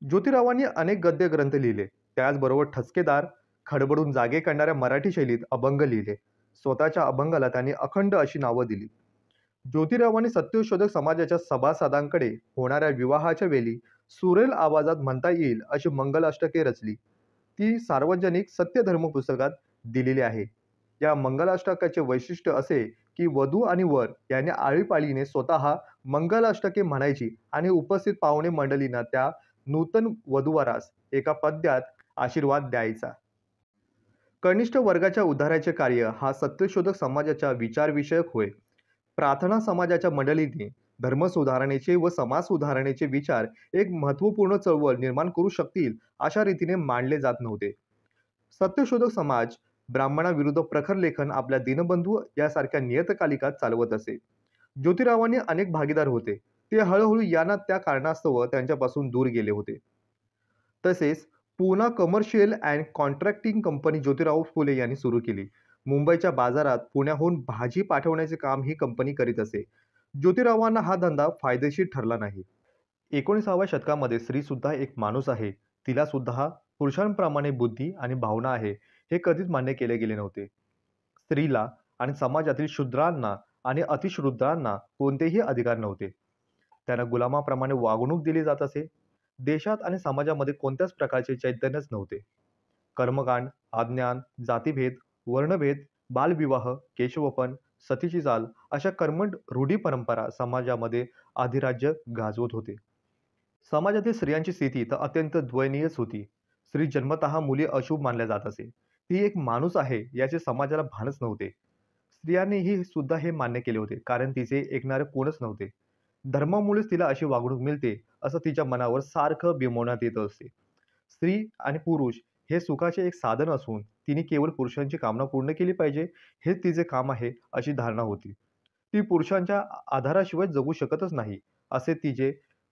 ज्योतिरावांनी अनेक गद्य ग्रंथ लिहिले. त्याचबरोबर ठसकेदार, खडबडून जागे करणाऱ्या मराठी शैलीत अभंग लिहिले. स्वतःच्या अभंगाला त्यांनी अखंड अशी नावं दिली. ज्योतिरावांनी सत्यशोधक समाजाच्या सभासदांकडे होणाऱ्या विवाहाच्या वेळी सुरेल आवाजात म्हणता येईल अशी मंगलाष्टके रचली. ती सार्वजनिक सत्यधर्म पुस्तकात दिलेली आहे. या मंगलाष्टकाचे वैशिष्ट्य असे की वधू आणि वर यांनी आळीपाळीने स्वतः मंगलाष्टके म्हणायची आणि उपस्थित पाहुणे मंडळींना त्या नूतन वधूवरास एका पद्यात आशीर्वाद द्यायचा. कनिष्ठ वर्गाच्या उद्धाराचे कार्य हा सत्यशोधक समाजाच्या विचारविषयक होय. प्रार्थना समाजाच्या मंडळींनी धर्मसुधारणेचे व समाज सुधारणेचे विचार एक महत्त्वपूर्ण चळवळ निर्माण करू शकतील अशा रीतीने मांडले जात नव्हते. सत्यशोधक समाज ब्राह्मणाविरुद्ध प्रखर लेखन आपल्या दीनबंधू यासारख्या नियतकालिकात चालवत असे. ज्योतिरावांनी अनेक भागीदार होते. ते हळूहळू यांना त्या कारणास्तव त्यांच्यापासून दूर गेले होते. तसेच Poona commercial and contracting company Jyotirao Phule यांनी सुरू केली. मुंबईच्या बाजारात पुण्याहून भाजी पाठवण्याचे काम ही कंपनी करीत असे. ज्योतिरावांना हा धंदा फायदेशीर ठरला नाही. 19व्या शतकामध्ये स्त्री सुद्धा एक माणूस आहे. तिला सुद्धा पुरुषांप्रमाणे बुद्धी आणि भावना आहे हे कधीच मान्य केले गेले नव्हते. स्त्रीला आणि समाजातील शूद्रांना आणि अतिशूद्रांना कोणतेही अधिकार नव्हते. त्यांना गुलामाप्रमाणे वागणूक दिली जात असे. देशात आणि समाजामध्ये कोणत्याच प्रकारचे चैतन्यच नव्हते. कर्मकांड, अज्ञान, जातीभेद, वर्णभेद, बालविवाह, केशवपन, सतीची चाल अशा कर्मठ रूढी परंपरा समाजामध्ये अधिराज्य गाजवत होते. समाजातील स्त्रियांची स्थिती तर अत्यंत दयनीयच होती. स्त्री जन्मतः मुली अशुभ मानल्या जात असे. ती एक माणूस आहे याचे समाजाला भानच नव्हते. स्त्रियांनीही सुद्धा हे मान्य केले होते, कारण तिचे ऐकणारे कोणच नव्हते. धर्मामुळेच तिला अशी वागणूक मिळते असं तिच्या मनावर सारखं बिंबवण्यात येत असते. स्त्री आणि पुरुष हे सुखाचे एक साधन असून तिने केवळ पुरुषांची कामना पूर्ण केली पाहिजे हेच तिचे काम आहे अशी धारणा होती. ती पुरुषांच्या आधाराशिवाय जगू शकतच नाही, असे तिचे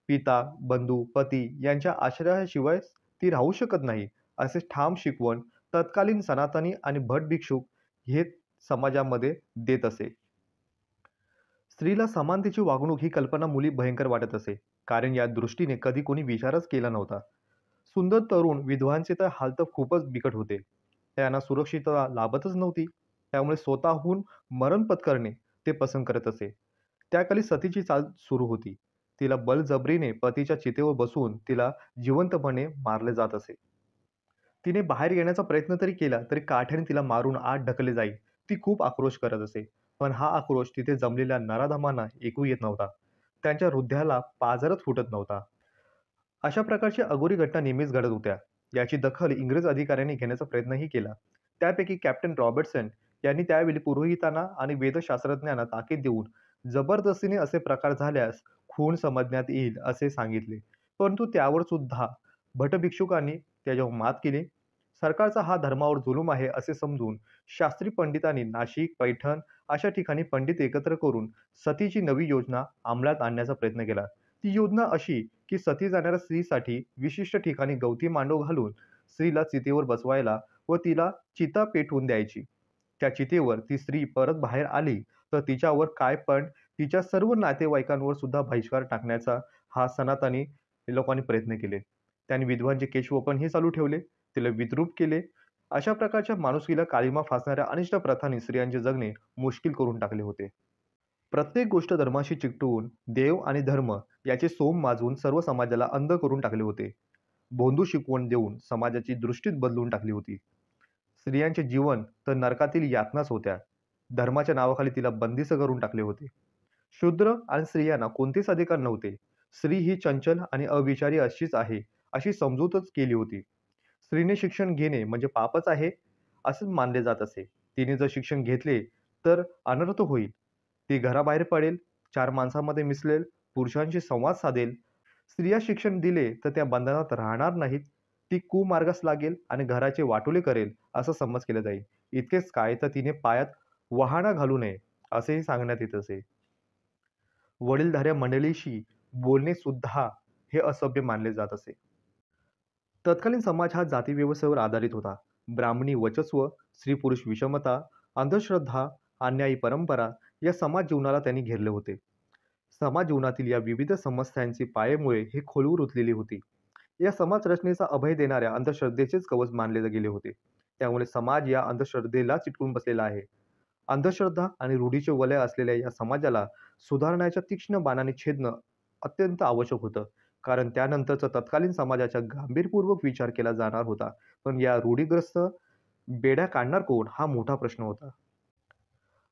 पिता, बंधू, पती यांच्या आश्रयाशिवाय ती राहू शकत नाही असे ठाम शिकवण तत्कालीन सनातनी आणि भट भिक्षुक हे समाजामध्ये देत असे. स्त्रीला समानतेची वागणूक ही कल्पना मुली भयंकर वाटत असे, कारण या दृष्टीने कधी कोणी विचारच केला नव्हता. सुंदर तरुण विधवांचे तर हाल तर खूपच बिकट होते. त्यांना सुरक्षितता लाभतच नव्हती. त्यामुळे स्वतःहून मरण पत्करणे ते पसंत करत असे. त्याखाली सतीची चाल सुरू होती. तिला बळजबरीने पतीच्या चितेवर बसवून तिला जिवंतपणे मारले जात असे. तिने बाहेर येण्याचा प्रयत्न तरी केला तरी काठ्याने तिला मारून आत ढकलले जाई. ती खूप आक्रोश करत असे. पण हा आक्रोश तिथे जमलेल्या नराधमांना ऐकू येत नव्हता. त्यांच्या हृदयाला पाझरच फुटत नव्हता. अशा प्रकारच्या अघोरी घटना नेहमीच घडत होत्या. याची दखल इंग्रज अधिकाऱ्यांनी घेण्याचा प्रयत्नही केला. त्यापैकी कॅप्टन रॉबर्टसन यांनी त्यावेळी पुरोहितांना आणि वेदशास्त्रज्ञांना ताकीद देऊन जबरदस्तीने असे प्रकार झाल्यास खून समजण्यात येईल असे सांगितले. परंतु त्यावर सुद्धा भटभिक्षुकांनी त्याच्यावर मात केली. सरकारचा हा धर्मावर जुलूम आहे असे समजून शास्त्री पंडितांनी नाशिक, पैठण अशा ठिकाणी पंडित एकत्र करून सतीची नवी योजना अंमलात आणण्याचा प्रयत्न केला. ती योजना अशी की सती जाणाऱ्या स्त्रीसाठी विशिष्ट ठिकाणी गवती मांडव घालून स्त्रीला चितेवर बसवायला व तिला चिता पेटवून द्यायची. त्या चितेवर ती स्त्री परत बाहेर आली तर तिच्यावर काय पण तिच्या सर्व नातेवाईकांवर सुद्धा बहिष्कार टाकण्याचा हा सनातनी लोकांनी प्रयत्न केले. त्यांनी विधवांचे केशवपणही चालू ठेवले. तिला विद्रूप केले अशा प्रकारच्या माणुसकीला काळिमा फासणाऱ्या अनिष्ट प्रथांनी स्त्रियांचे जगणे मुश्किल करून टाकले होते. प्रत्येक गोष्ट धर्माशी चिकटवून देव आणि धर्म याचे सोम माजवून सर्व समाजाला अंध करून टाकले होते. भोंदू शिकवण देऊन समाजाची दृष्टीच बदलून टाकली होती. स्त्रियांचे जीवन तर नरकातील यातनाच होत्या. धर्माच्या नावाखाली तिला बंदिस्त करून टाकले होते. शूद्र आणि स्त्रियांना कोणतेच अधिकार नव्हते. स्त्री ही चंचल आणि अविचारी अशीच आहे, अशी समजूतच केली होती. स्त्रीने शिक्षण घेणे म्हणजे पापच आहे, असेच मानले जात असे. तिने जर शिक्षण घेतले तर अनर्थ होईल. ती घराबाहेर पडेल, चार माणसांमध्ये मिसळेल, पुरुषांशी संवाद साधेल. स्त्रिया शिक्षण दिले तर त्या बंधनात राहणार नाहीत. ती कुमार्गास लागेल आणि घराचे वाटोळे करेल, असा समज केला जाईल. इतकेच काय तर तिने पायात वहाणा घालू नये, असेही सांगण्यात येत असे. वडीलधाऱ्या मंडळीशी बोलणे सुद्धा हे असभ्य मानले जात असे. तत्कालीन समाज हा जातीव्यवस्थेवर आधारित होता. ब्राह्मणी वर्चस्व, स्त्री-पुरुष विषमता, अंधश्रद्धा, अन्यायी परंपरा या समाज जीवनाला त्यांनी घेरले होते. समाज जीवनातील या विविध समस्यांची पायामुळे ही खोलवर रुतलेली होती. या समाज रचनेचा अभय देणाऱ्या अंधश्रद्धेचेच कवच मानले गेले होते. त्यामुळे समाज या अंधश्रद्धेला चिटकून बसलेला आहे. अंधश्रद्धा आणि रूढीचे वलय असलेल्या या समाजाला सुधारण्याच्या तीक्ष्ण बाणाने छेदणं अत्यंत आवश्यक होतं. कारण त्यानंतरचा तत्कालीन समाजाचा गांभीर्यपूर्वक विचार केला जाणार होता. पण या रूढीग्रस्त बेड्या काढणार कोण हा मोठा प्रश्न होता.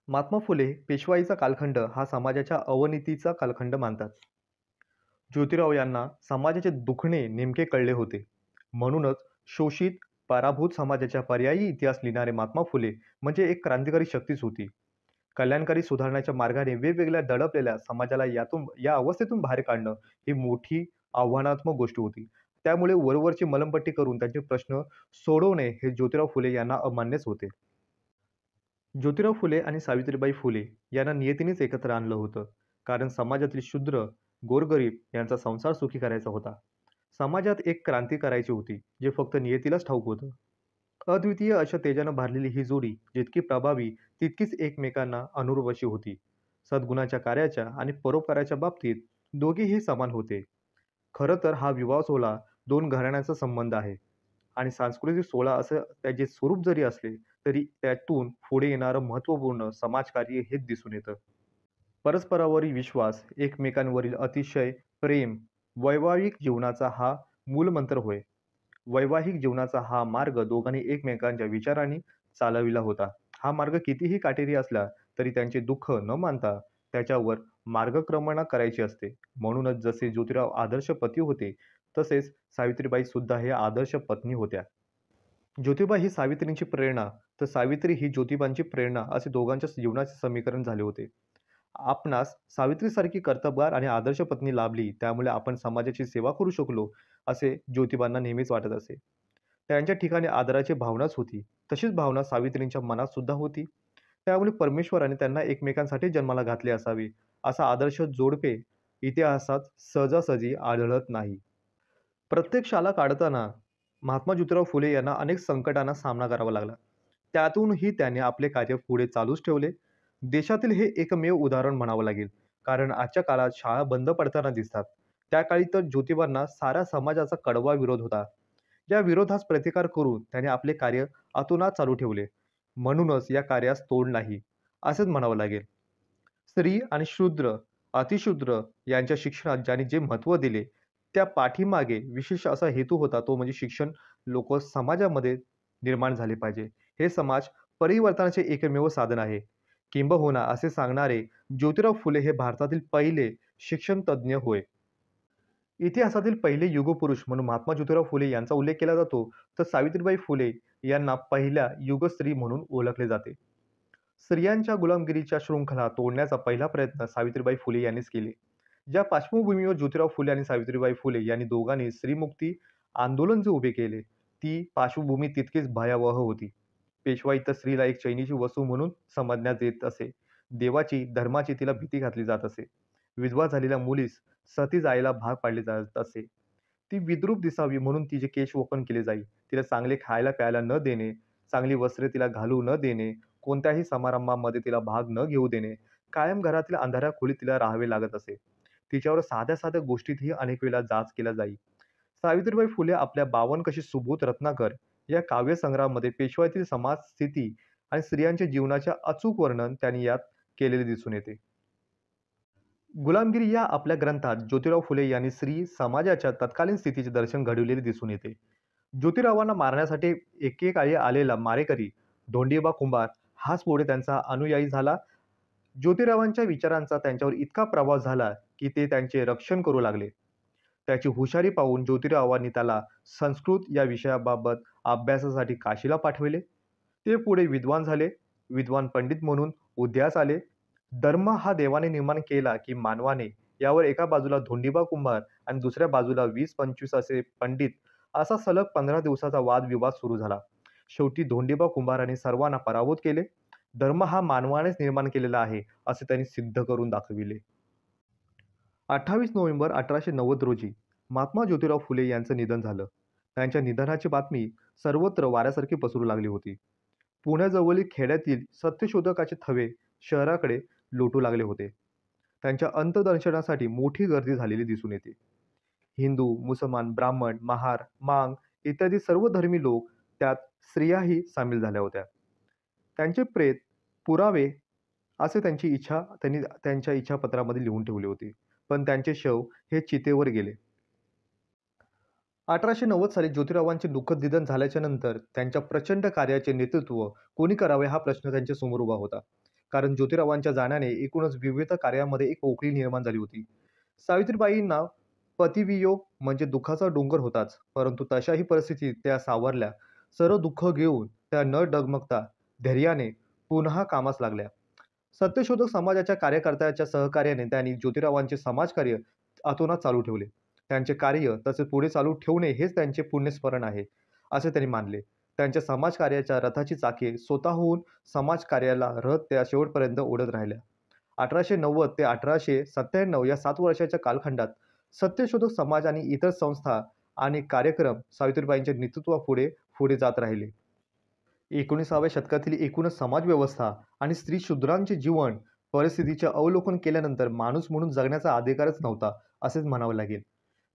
महात्मा फुले पेशवाईचा कालखंड हा समाजाच्या अवनतीचा कालखंड मानतात. ज्योतिराव यांना समाजाचे दुखणे नेमके कळले होते. म्हणूनच शोषित, पराभूत समाजाच्या पर्यायी इतिहास लिहिणारे महात्मा फुले म्हणजे एक क्रांतिकारी शक्तीच होती. कल्याणकारी सुधारण्याच्या मार्गाने वेगवेगळ्या दडपलेल्या समाजाला या अवस्थेतून बाहेर काढणं ही मोठी आव्हानात्मक गोष्ट होती. त्यामुळे वरवरची मलमपट्टी करून त्यांचे प्रश्न सोडवणे हे ज्योतिराव फुले यांना अमान्यच होते. ज्योतिराव फुले आणि सावित्रीबाई फुले यांना नियतीनेच एकत्र आणलं होतं. कारण समाजातील शूद्र, गोरगरीब यांचा संसार सुखी करायचा होता. समाजात एक क्रांती करायची होती, जे फक्त नियतीलाच ठाऊक होतं. अद्वितीय अशा तेजानं भरलेली ही जोडी जितकी प्रभावी तितकीच एकमेकांना अनुरूप होती. सद्गुणाच्या कार्याच्या आणि परोपकाराच्या बाबतीत दोघेही समान होते. खरं तर हा विवाह सोहळा दोन घराण्यांचा संबंध आहे आणि सांस्कृतिक सोहळा असं त्याचे स्वरूप जरी असले तरी त्यातून पुढे येणारं महत्त्वपूर्ण समाजकार्य हेच दिसून येतं. परस्परावरील विश्वास, एकमेकांवरील अतिशय प्रेम, वैवाहिक जीवनाचा हा मूलमंत्र होय. वैवाहिक जीवनाचा हा मार्ग दोघांनी एकमेकांच्या विचारांनी चालविला होता. हा मार्ग कितीही काटेरी असला तरी त्यांचे दुःख न मानता त्याच्यावर मार्गक्रमण करायची असते. म्हणूनच जसे ज्योतिराव आदर्श पती होते, तसेच सावित्रीबाई सुद्धा हे आदर्श पत्नी होत्या. ज्योतिबा ही सावित्रींची प्रेरणा, तर सावित्री ही ज्योतिबांची प्रेरणा असे दोघांच्या जीवनाचे समीकरण झाले होते. आपणास सावित्रीसारखी कर्तबगार आणि आदर्श पत्नी लाभली, त्यामुळे आपण समाजाची सेवा करू शकलो, असे ज्योतिबांना नेहमीच वाटत असे. त्यांच्या ठिकाणी आदराची भावनाच होती. तशीच भावना सावित्रींच्या मनात सुद्धा होती. त्यामुळे परमेश्वराने त्यांना एकमेकांसाठी जन्माला घातले असावे, असा आदर्श जोडपे इतिहासात सहजासहजी आढळत नाही. प्रत्येक शाळा काढताना महात्मा ज्योतिराव फुले यांना अनेक संकटांना सामना करावा लागला. त्यातूनही त्यांनी आपले कार्य पुढे चालूच ठेवले. देशातील हे एकमेव उदाहरण म्हणावं लागेल. कारण आजच्या काळात शाळा बंद पडताना दिसतात. त्या काळी तर ज्योतिबांना साऱ्या समाजाचा कडवा विरोध होता. या विरोधास प्रतिकार करून त्यांनी आपले कार्य अतोनात चालू ठेवले. म्हणूनच या कार्यास तोड नाही, असेच म्हणावं लागेल. स्त्री आणि शूद्र, अतिशूद्र यांच्या शिक्षणात ज्यांनी जे महत्त्व दिले, त्या पाठीमागे विशेष असा हेतू होता, तो म्हणजे शिक्षण लोक समाजामध्ये निर्माण झाले पाहिजे. हे समाज परिवर्तनाचे एकमेव साधन आहे. किंबहुना असे सांगणारे ज्योतिराव फुले हे भारतातील पहिले शिक्षण तज्ज्ञ होय. इतिहासातील पहिले युगपुरुष म्हणून महात्मा ज्योतिराव फुले यांचा उल्लेख केला जातो, तर सावित्रीबाई फुले यांना पहिल्या युगस्त्री म्हणून ओळखले जाते. स्त्रियांच्या गुलामगिरीच्या शृंखला तोडण्याचा पहिला प्रयत्न सावित्रीबाई फुले यांनीच केले. ज्या पार्श्वभूमीवर ज्योतिराव फुले आणि सावित्रीबाई फुले यांनी दोघांनी स्त्रीमुक्ती आंदोलन जे उभे केले, ती पार्श्वभूमी तितकीच भयावह होती. पेशवाई तर स्त्रीला एक चैनीची वस्तू म्हणून समजण्यात येत असे. देवाची, धर्माची तिला भीती घातली जात असे. विधवा झालेल्या मुलीस सती जायला भाग पाडले जात असे. ती विद्रूप दिसावी म्हणून तिचे केश वोकन केले जाई. तिला चांगले खायला प्यायला न देणे, चांगली वस्त्रे तिला घालू न देणे, कोणत्याही समारंभामध्ये तिला भाग न घेऊ देणे, कायम घरातील अंधाऱ्या खोलीत तिला राहावे लागत असे. तिच्यावर साध्या साध्या गोष्टीतही अनेक वेळा जाच केला जाई. सावित्रीबाई फुले आपल्या 52 कशी सुबोध रत्नाकर या काव्यसंग्रहामध्ये पेशवाईतील समाज स्थिती आणि स्त्रियांच्या जीवनाचे अचूक वर्णन त्यांनी यात केलेले दिसून येते. गुलामगिरी या आपल्या ग्रंथात ज्योतिराव फुले यांनी स्त्री समाजाच्या तत्कालीन स्थितीचे दर्शन घडविलेले दिसून येते. ज्योतिरावांना मारण्यासाठी एकेकाळी आलेला मारेकरी धोंडीबा कुंभार हाच पुढे त्यांचा अनुयायी झाला. ज्योतिरावांच्या विचारांचा त्यांच्यावर इतका प्रभाव झाला की ते त्यांचे रक्षण करू लागले. त्याची हुशारी पाहून ज्योतिरावांनी त्याला संस्कृत या विषयाबाबत अभ्यासासाठी काशीला पाठविले. ते पुढे विद्वान झाले. विद्वान पंडित म्हणून उदयास आले. धर्म हा देवाने निर्माण केला की मानवाने, यावर एका बाजूला धोंडीबा कुंभार आणि दुसऱ्या बाजूला 20-25 असे पंडित असा सलग 15 दिवसाचा वादविवाद सुरू झाला. शेवटी धोंडीबा कुंभाराने सर्वांना पराभूत केले. धर्म हा मानवानेच निर्माण केलेला आहे असे त्यांनी सिद्ध करून दाखविले. 28 नोव्हेंबर 1890 रोजी महात्मा ज्योतिराव फुले यांचं निधन झालं. त्यांच्या निधनाची बातमी सर्वत्र वाऱ्यासारखी पसरू लागली होती. पुण्याजवळील खेड्यातील सत्यशोधकाचे थवे शहराकडे लोटू लागले होते. त्यांच्या अंत्यदर्शनासाठी मोठी गर्दी झालेली दिसून येते. हिंदू, मुसलमान, ब्राह्मण, महार, मांग इत्यादी सर्व धर्मी लोक, त्यात स्त्रियाही सामील झाल्या होत्या. त्यांचे प्रेत पुरावे असे त्यांनी त्यांच्या इच्छापत्रामध्ये लिहून ठेवले होते. पण त्यांचे शव हे चितेवर गेले. 1890 साली ज्योतिरावांचे दुःखद निधन झाल्याच्या नंतर त्यांच्या प्रचंड कार्याचे नेतृत्व कोणी करावे हा प्रश्न त्यांच्या समोर उभा होता. कारण ज्योतिरावांच्या जाण्याने एकूणच विविध कार्यामध्ये एक पोकळी निर्माण झाली होती. सावित्रीबाईंना पतिवियोग म्हणजे दुःखाचा डोंगर होताच, परंतु तशाही परिस्थितीत त्या सावरल्या. सर्व दुःख घेऊन त्या न डगमगता धैर्याने पुन्हा कामास लागल्या. सत्यशोधक समाजाच्या कार्यकर्त्याच्या सहकार्याने त्यांनी ज्योतिरावांचे समाजकार्य अतोनात चालू ठेवले. त्यांचे कार्य तसे पुढे चालू ठेवणे हेच त्यांचे पुण्यस्मरण आहे, असे त्यांनी मानले. त्यांच्या समाजकार्याच्या रथाची चाके स्वतःहून समाजकार्याला रथ त्या शेवटपर्यंत ओढत राहिल्या. 1890 ते 1897 या 7 वर्षाच्या कालखंडात सत्यशोधक समाज आणि इतर संस्था आणि कार्यक्रम सावित्रीबाईंच्या नेतृत्वापुढे पुढे जात राहिले. 19व्या शतकातील एकूणच समाजव्यवस्था आणि स्त्री-शूद्रांचे जीवन परिस्थितीचे अवलोकन केल्यानंतर माणूस म्हणून जगण्याचा अधिकारच नव्हता, असेच म्हणावे लागेल.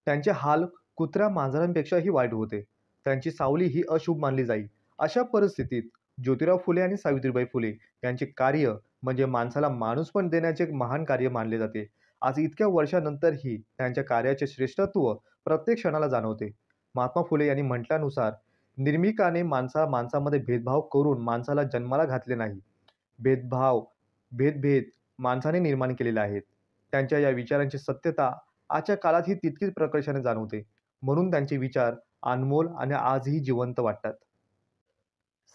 त्यांचे हाल कुत्र्या-मांजरांपेक्षाही वाईट होते. त्यांची सावली ही अशुभ मानली जाई. अशा परिस्थितीत ज्योतिराव फुले आणि सावित्रीबाई फुले यांचे कार्य म्हणजे माणसाला माणूसपण देण्याचे एक महान कार्य मानले जाते. आज इतक्या वर्षानंतरही त्यांच्या कार्याचे श्रेष्ठत्व प्रत्येक क्षणाला जाणवते. महात्मा फुले यांनी म्हटल्यानुसार, निर्मिकाने माणसामध्ये भेदभाव करून माणसाला जन्माला घातले नाही. भेदभेद माणसाने निर्माण केलेले आहेत. त्यांच्या या विचारांची सत्यता आजच्या काळातही तितकीच प्रकर्षाने जाणवते. म्हणून त्यांचे विचार अनमोल आणि आजही जिवंत वाटतात.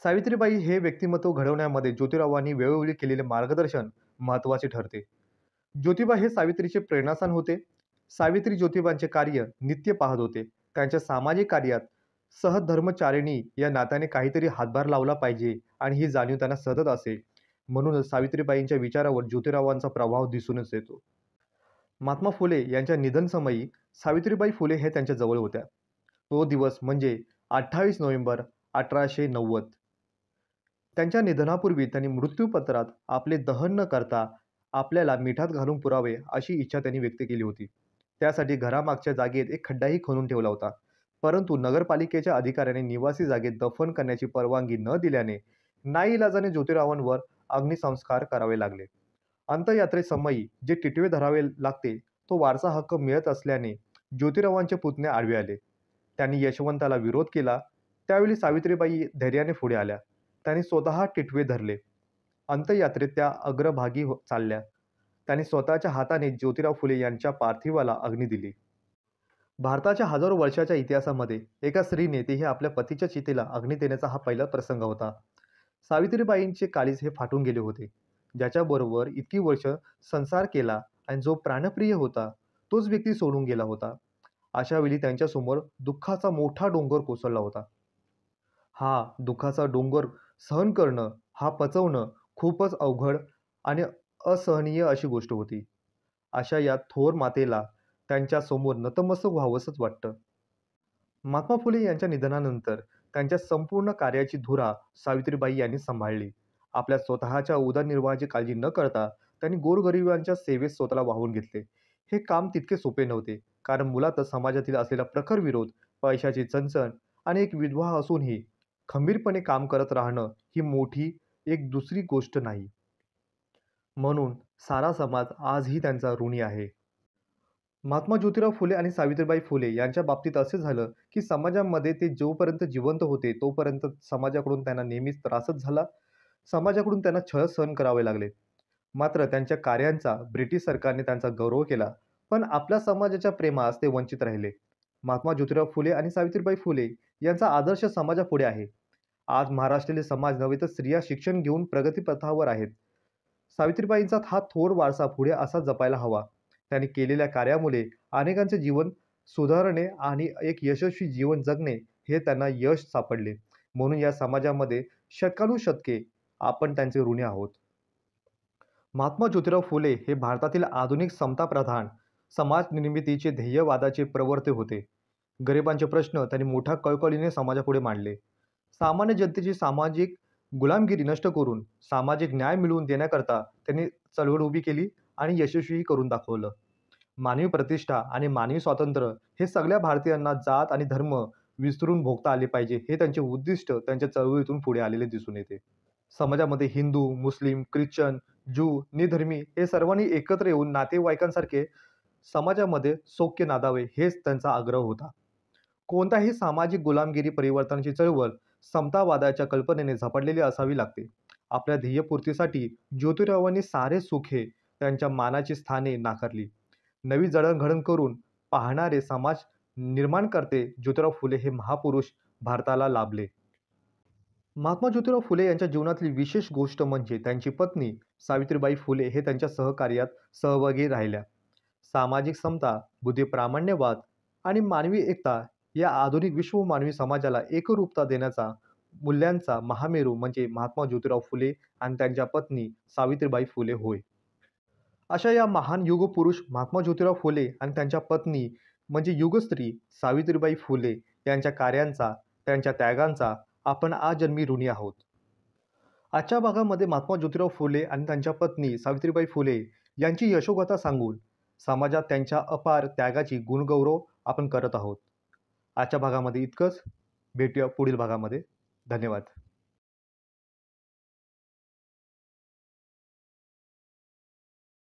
सावित्रीबाई हे व्यक्तिमत्व घडवण्यामध्ये ज्योतिरावांनी वेळोवेळी केलेले मार्गदर्शन महत्त्वाचे ठरते. ज्योतिबा हे सावित्रीचे प्रेरणास्थान होते. सावित्री ज्योतिबांचे कार्य नित्य पाहत होते. त्यांच्या सामाजिक कार्यात सहधर्मचारिणी या नात्याने काहीतरी हातभार लावला पाहिजे आणि ही जाणीव त्यांना सतत असे. म्हणूनच सावित्रीबाईंच्या विचारावर ज्योतिरावांचा प्रभाव दिसूनच येतो. महात्मा फुले यांच्या निधनसमयी सावित्रीबाई फुले हे त्यांच्या जवळ होत्या. तो दिवस म्हणजे 28 नोव्हेंबर 1890. त्यांच्या निधनापूर्वी त्यांनी मृत्यूपत्रात आपले दहन न करता आपल्याला मिठात घालून पुरावे अशी इच्छा त्यांनी व्यक्त केली होती. त्यासाठी घरामागच्या जागेत एक खड्डाही खणून ठेवला होता. परंतु नगरपालिकेच्या अधिकाऱ्याने निवासी जागेत दफन करण्याची परवानगी न दिल्याने नाईलाजाने ज्योतिरावांवर अग्निसंस्कार करावे लागले. अंत्ययात्रेसमयी जे टिटवे धरावे लागते तो वारसा हक्क मिळत असल्याने ज्योतिरावांचे पुतणे आडवे आले. त्यांनी यशवंताला विरोध केला. त्यावेळी सावित्रीबाई धैर्याने पुढे आल्या. त्यांनी स्वतः टिटवे धरले. अंत्ययात्रेत त्या अग्रभागी चालल्या. त्यांनी स्वतःच्या हाताने ज्योतिराव फुले यांच्या पार्थिवाला अग्नी दिली. भारताच्या हजारो वर्षाच्या इतिहासामध्ये एका स्त्रीने तेही आपल्या पतीच्या चितेला अग्नी देण्याचा हा पहिला प्रसंग होता. सावित्रीबाईंचे काळीज हे फाटून गेले होते. ज्याच्याबरोबर इतकी वर्ष संसार केला आणि जो प्राणप्रिय होता तोच व्यक्ती सोडून गेला होता. अशावेळी त्यांच्यासमोर दुःखाचा मोठा डोंगर कोसळला होता. हा दुःखाचा डोंगर सहन करणं, हा पचवणं खूपच अवघड आणि असहनीय अशी गोष्ट होती. अशा या थोर मातेला त्यांच्या समोर नतमस्तक व्हावंसच वाटतं. महात्मा फुले यांच्या निधनानंतर त्यांच्या संपूर्ण कार्याची धुरा सावित्रीबाई यांनी सांभाळली. आपल्या स्वतःच्या उदरनिर्वाहाची काळजी न करता त्यांनी गोरगरिबांच्या सेवेत स्वतःला वाहून घेतले. हे काम तितके सोपे नव्हते, कारण मुळातच समाजातील असलेला प्रखर विरोध, पैशाची चणचण आणि एक विधवा असूनही खंबीरपणे काम करत राहणं ही मोठी एक दुसरी गोष्ट नाही. म्हणून सारा समाज आजही त्यांचा ऋणी आहे. महात्मा ज्योतिराव फुले आणि सावित्रीबाई फुले यांच्या बाबतीत असे झालं, की समाजामध्ये ते जोपर्यंत जिवंत होते, तोपर्यंत समाजाकडून त्यांना नेहमीच त्रासच झाला. समाजाकडून त्यांना छळ सहन करावे लागले. मात्र त्यांच्या कार्यांचा ब्रिटिश सरकारने त्यांचा गौरव केला, पण आपल्या समाजाच्या प्रेमास ते वंचित राहिले. महात्मा ज्योतिराव फुले आणि सावित्रीबाई फुले यांचा आदर्श समाजापुढे आहे. आज महाराष्ट्रातील समाज नव्हे तर स्त्रिया शिक्षण घेऊन प्रगतीपथावर आहेत. सावित्रीबाईंचा हा थोर वारसा पुढे असा जपायला हवा. त्यांनी केलेल्या कार्यामुळे अनेकांचे जीवन सुधारणे आणि एक यशस्वी जीवन जगणे हे त्यांना यश सापडले. म्हणून या समाजामध्ये शतकानुशतके आपण त्यांचे ऋणी आहोत. महात्मा ज्योतिराव फुले हे भारतातील आधुनिक समताप्रधान समाज निर्मितीचे ध्येयवादाचे प्रवर्ते होते. गरिबांचे प्रश्न त्यांनी मोठ्या कळकळीने समाजापुढे मांडले. सामान्य जनतेची सामाजिक गुलामगिरी नष्ट करून सामाजिक न्याय मिळवून देण्याकरता त्यांनी चळवळ उभी केली आणि यशस्वीही करून दाखवलं. मानवी प्रतिष्ठा आणि मानवी स्वातंत्र्य हे सगळ्या भारतीयांना जात आणि धर्म विसरून भोगता आले पाहिजे, हे त्यांचे उद्दिष्ट त्यांच्या चळवळीतून पुढे आलेले दिसून येते. समाजामध्ये हिंदू, मुस्लिम, ख्रिश्चन, ज्यू, निधर्मी हे सर्वांनी एकत्र येऊन नातेवाईकांसारखे समाजामध्ये सौख्य नांदावे हेच त्यांचा आग्रह होता. कोणत्याही सामाजिक गुलामगिरी परिवर्तनाची चळवळ समतावादाच्या कल्पनेने झपाटलेली असावी लागते. आपल्या ध्येयपूर्तीसाठी ज्योतिरावांनी सारे सुखे त्यांच्या मानाची स्थाने नाकारली. नवी जडणघडण करून पाहणारे समाज निर्माणकर्ते ज्योतिराव फुले हे महापुरुष भारताला लाभले. महात्मा ज्योतिराव फुले यांच्या जीवनातली विशेष गोष्ट म्हणजे त्यांची पत्नी सावित्रीबाई फुले हे त्यांच्या सहकार्यात सहभागी राहिल्या. सामाजिक समता, बुद्धिप्रामाण्यवाद आणि मानवी एकता या आधुनिक विश्व मानवी समाजाला एकरूपता देण्याचा मूल्यांचा महामेरू म्हणजे महात्मा ज्योतिराव फुले आणि त्यांच्या पत्नी सावित्रीबाई फुले होय. अशा या महान युगपुरुष महात्मा ज्योतिराव फुले आणि त्यांच्या पत्नी म्हणजे युगस्त्री सावित्रीबाई फुले यांच्या कार्यांचा, त्यांच्या त्यागांचा आपण आजन्मी ऋणी आहोत. आजच्या भागामध्ये महात्मा ज्योतिराव फुले आणि त्यांच्या पत्नी सावित्रीबाई फुले यांची यशोगाथा सांगून समाजात त्यांच्या अपार त्यागाची गुणगौरव आपण करत आहोत. आजच्या भागामध्ये इतकंच. भेटूया पुढील भागामध्ये. धन्यवाद.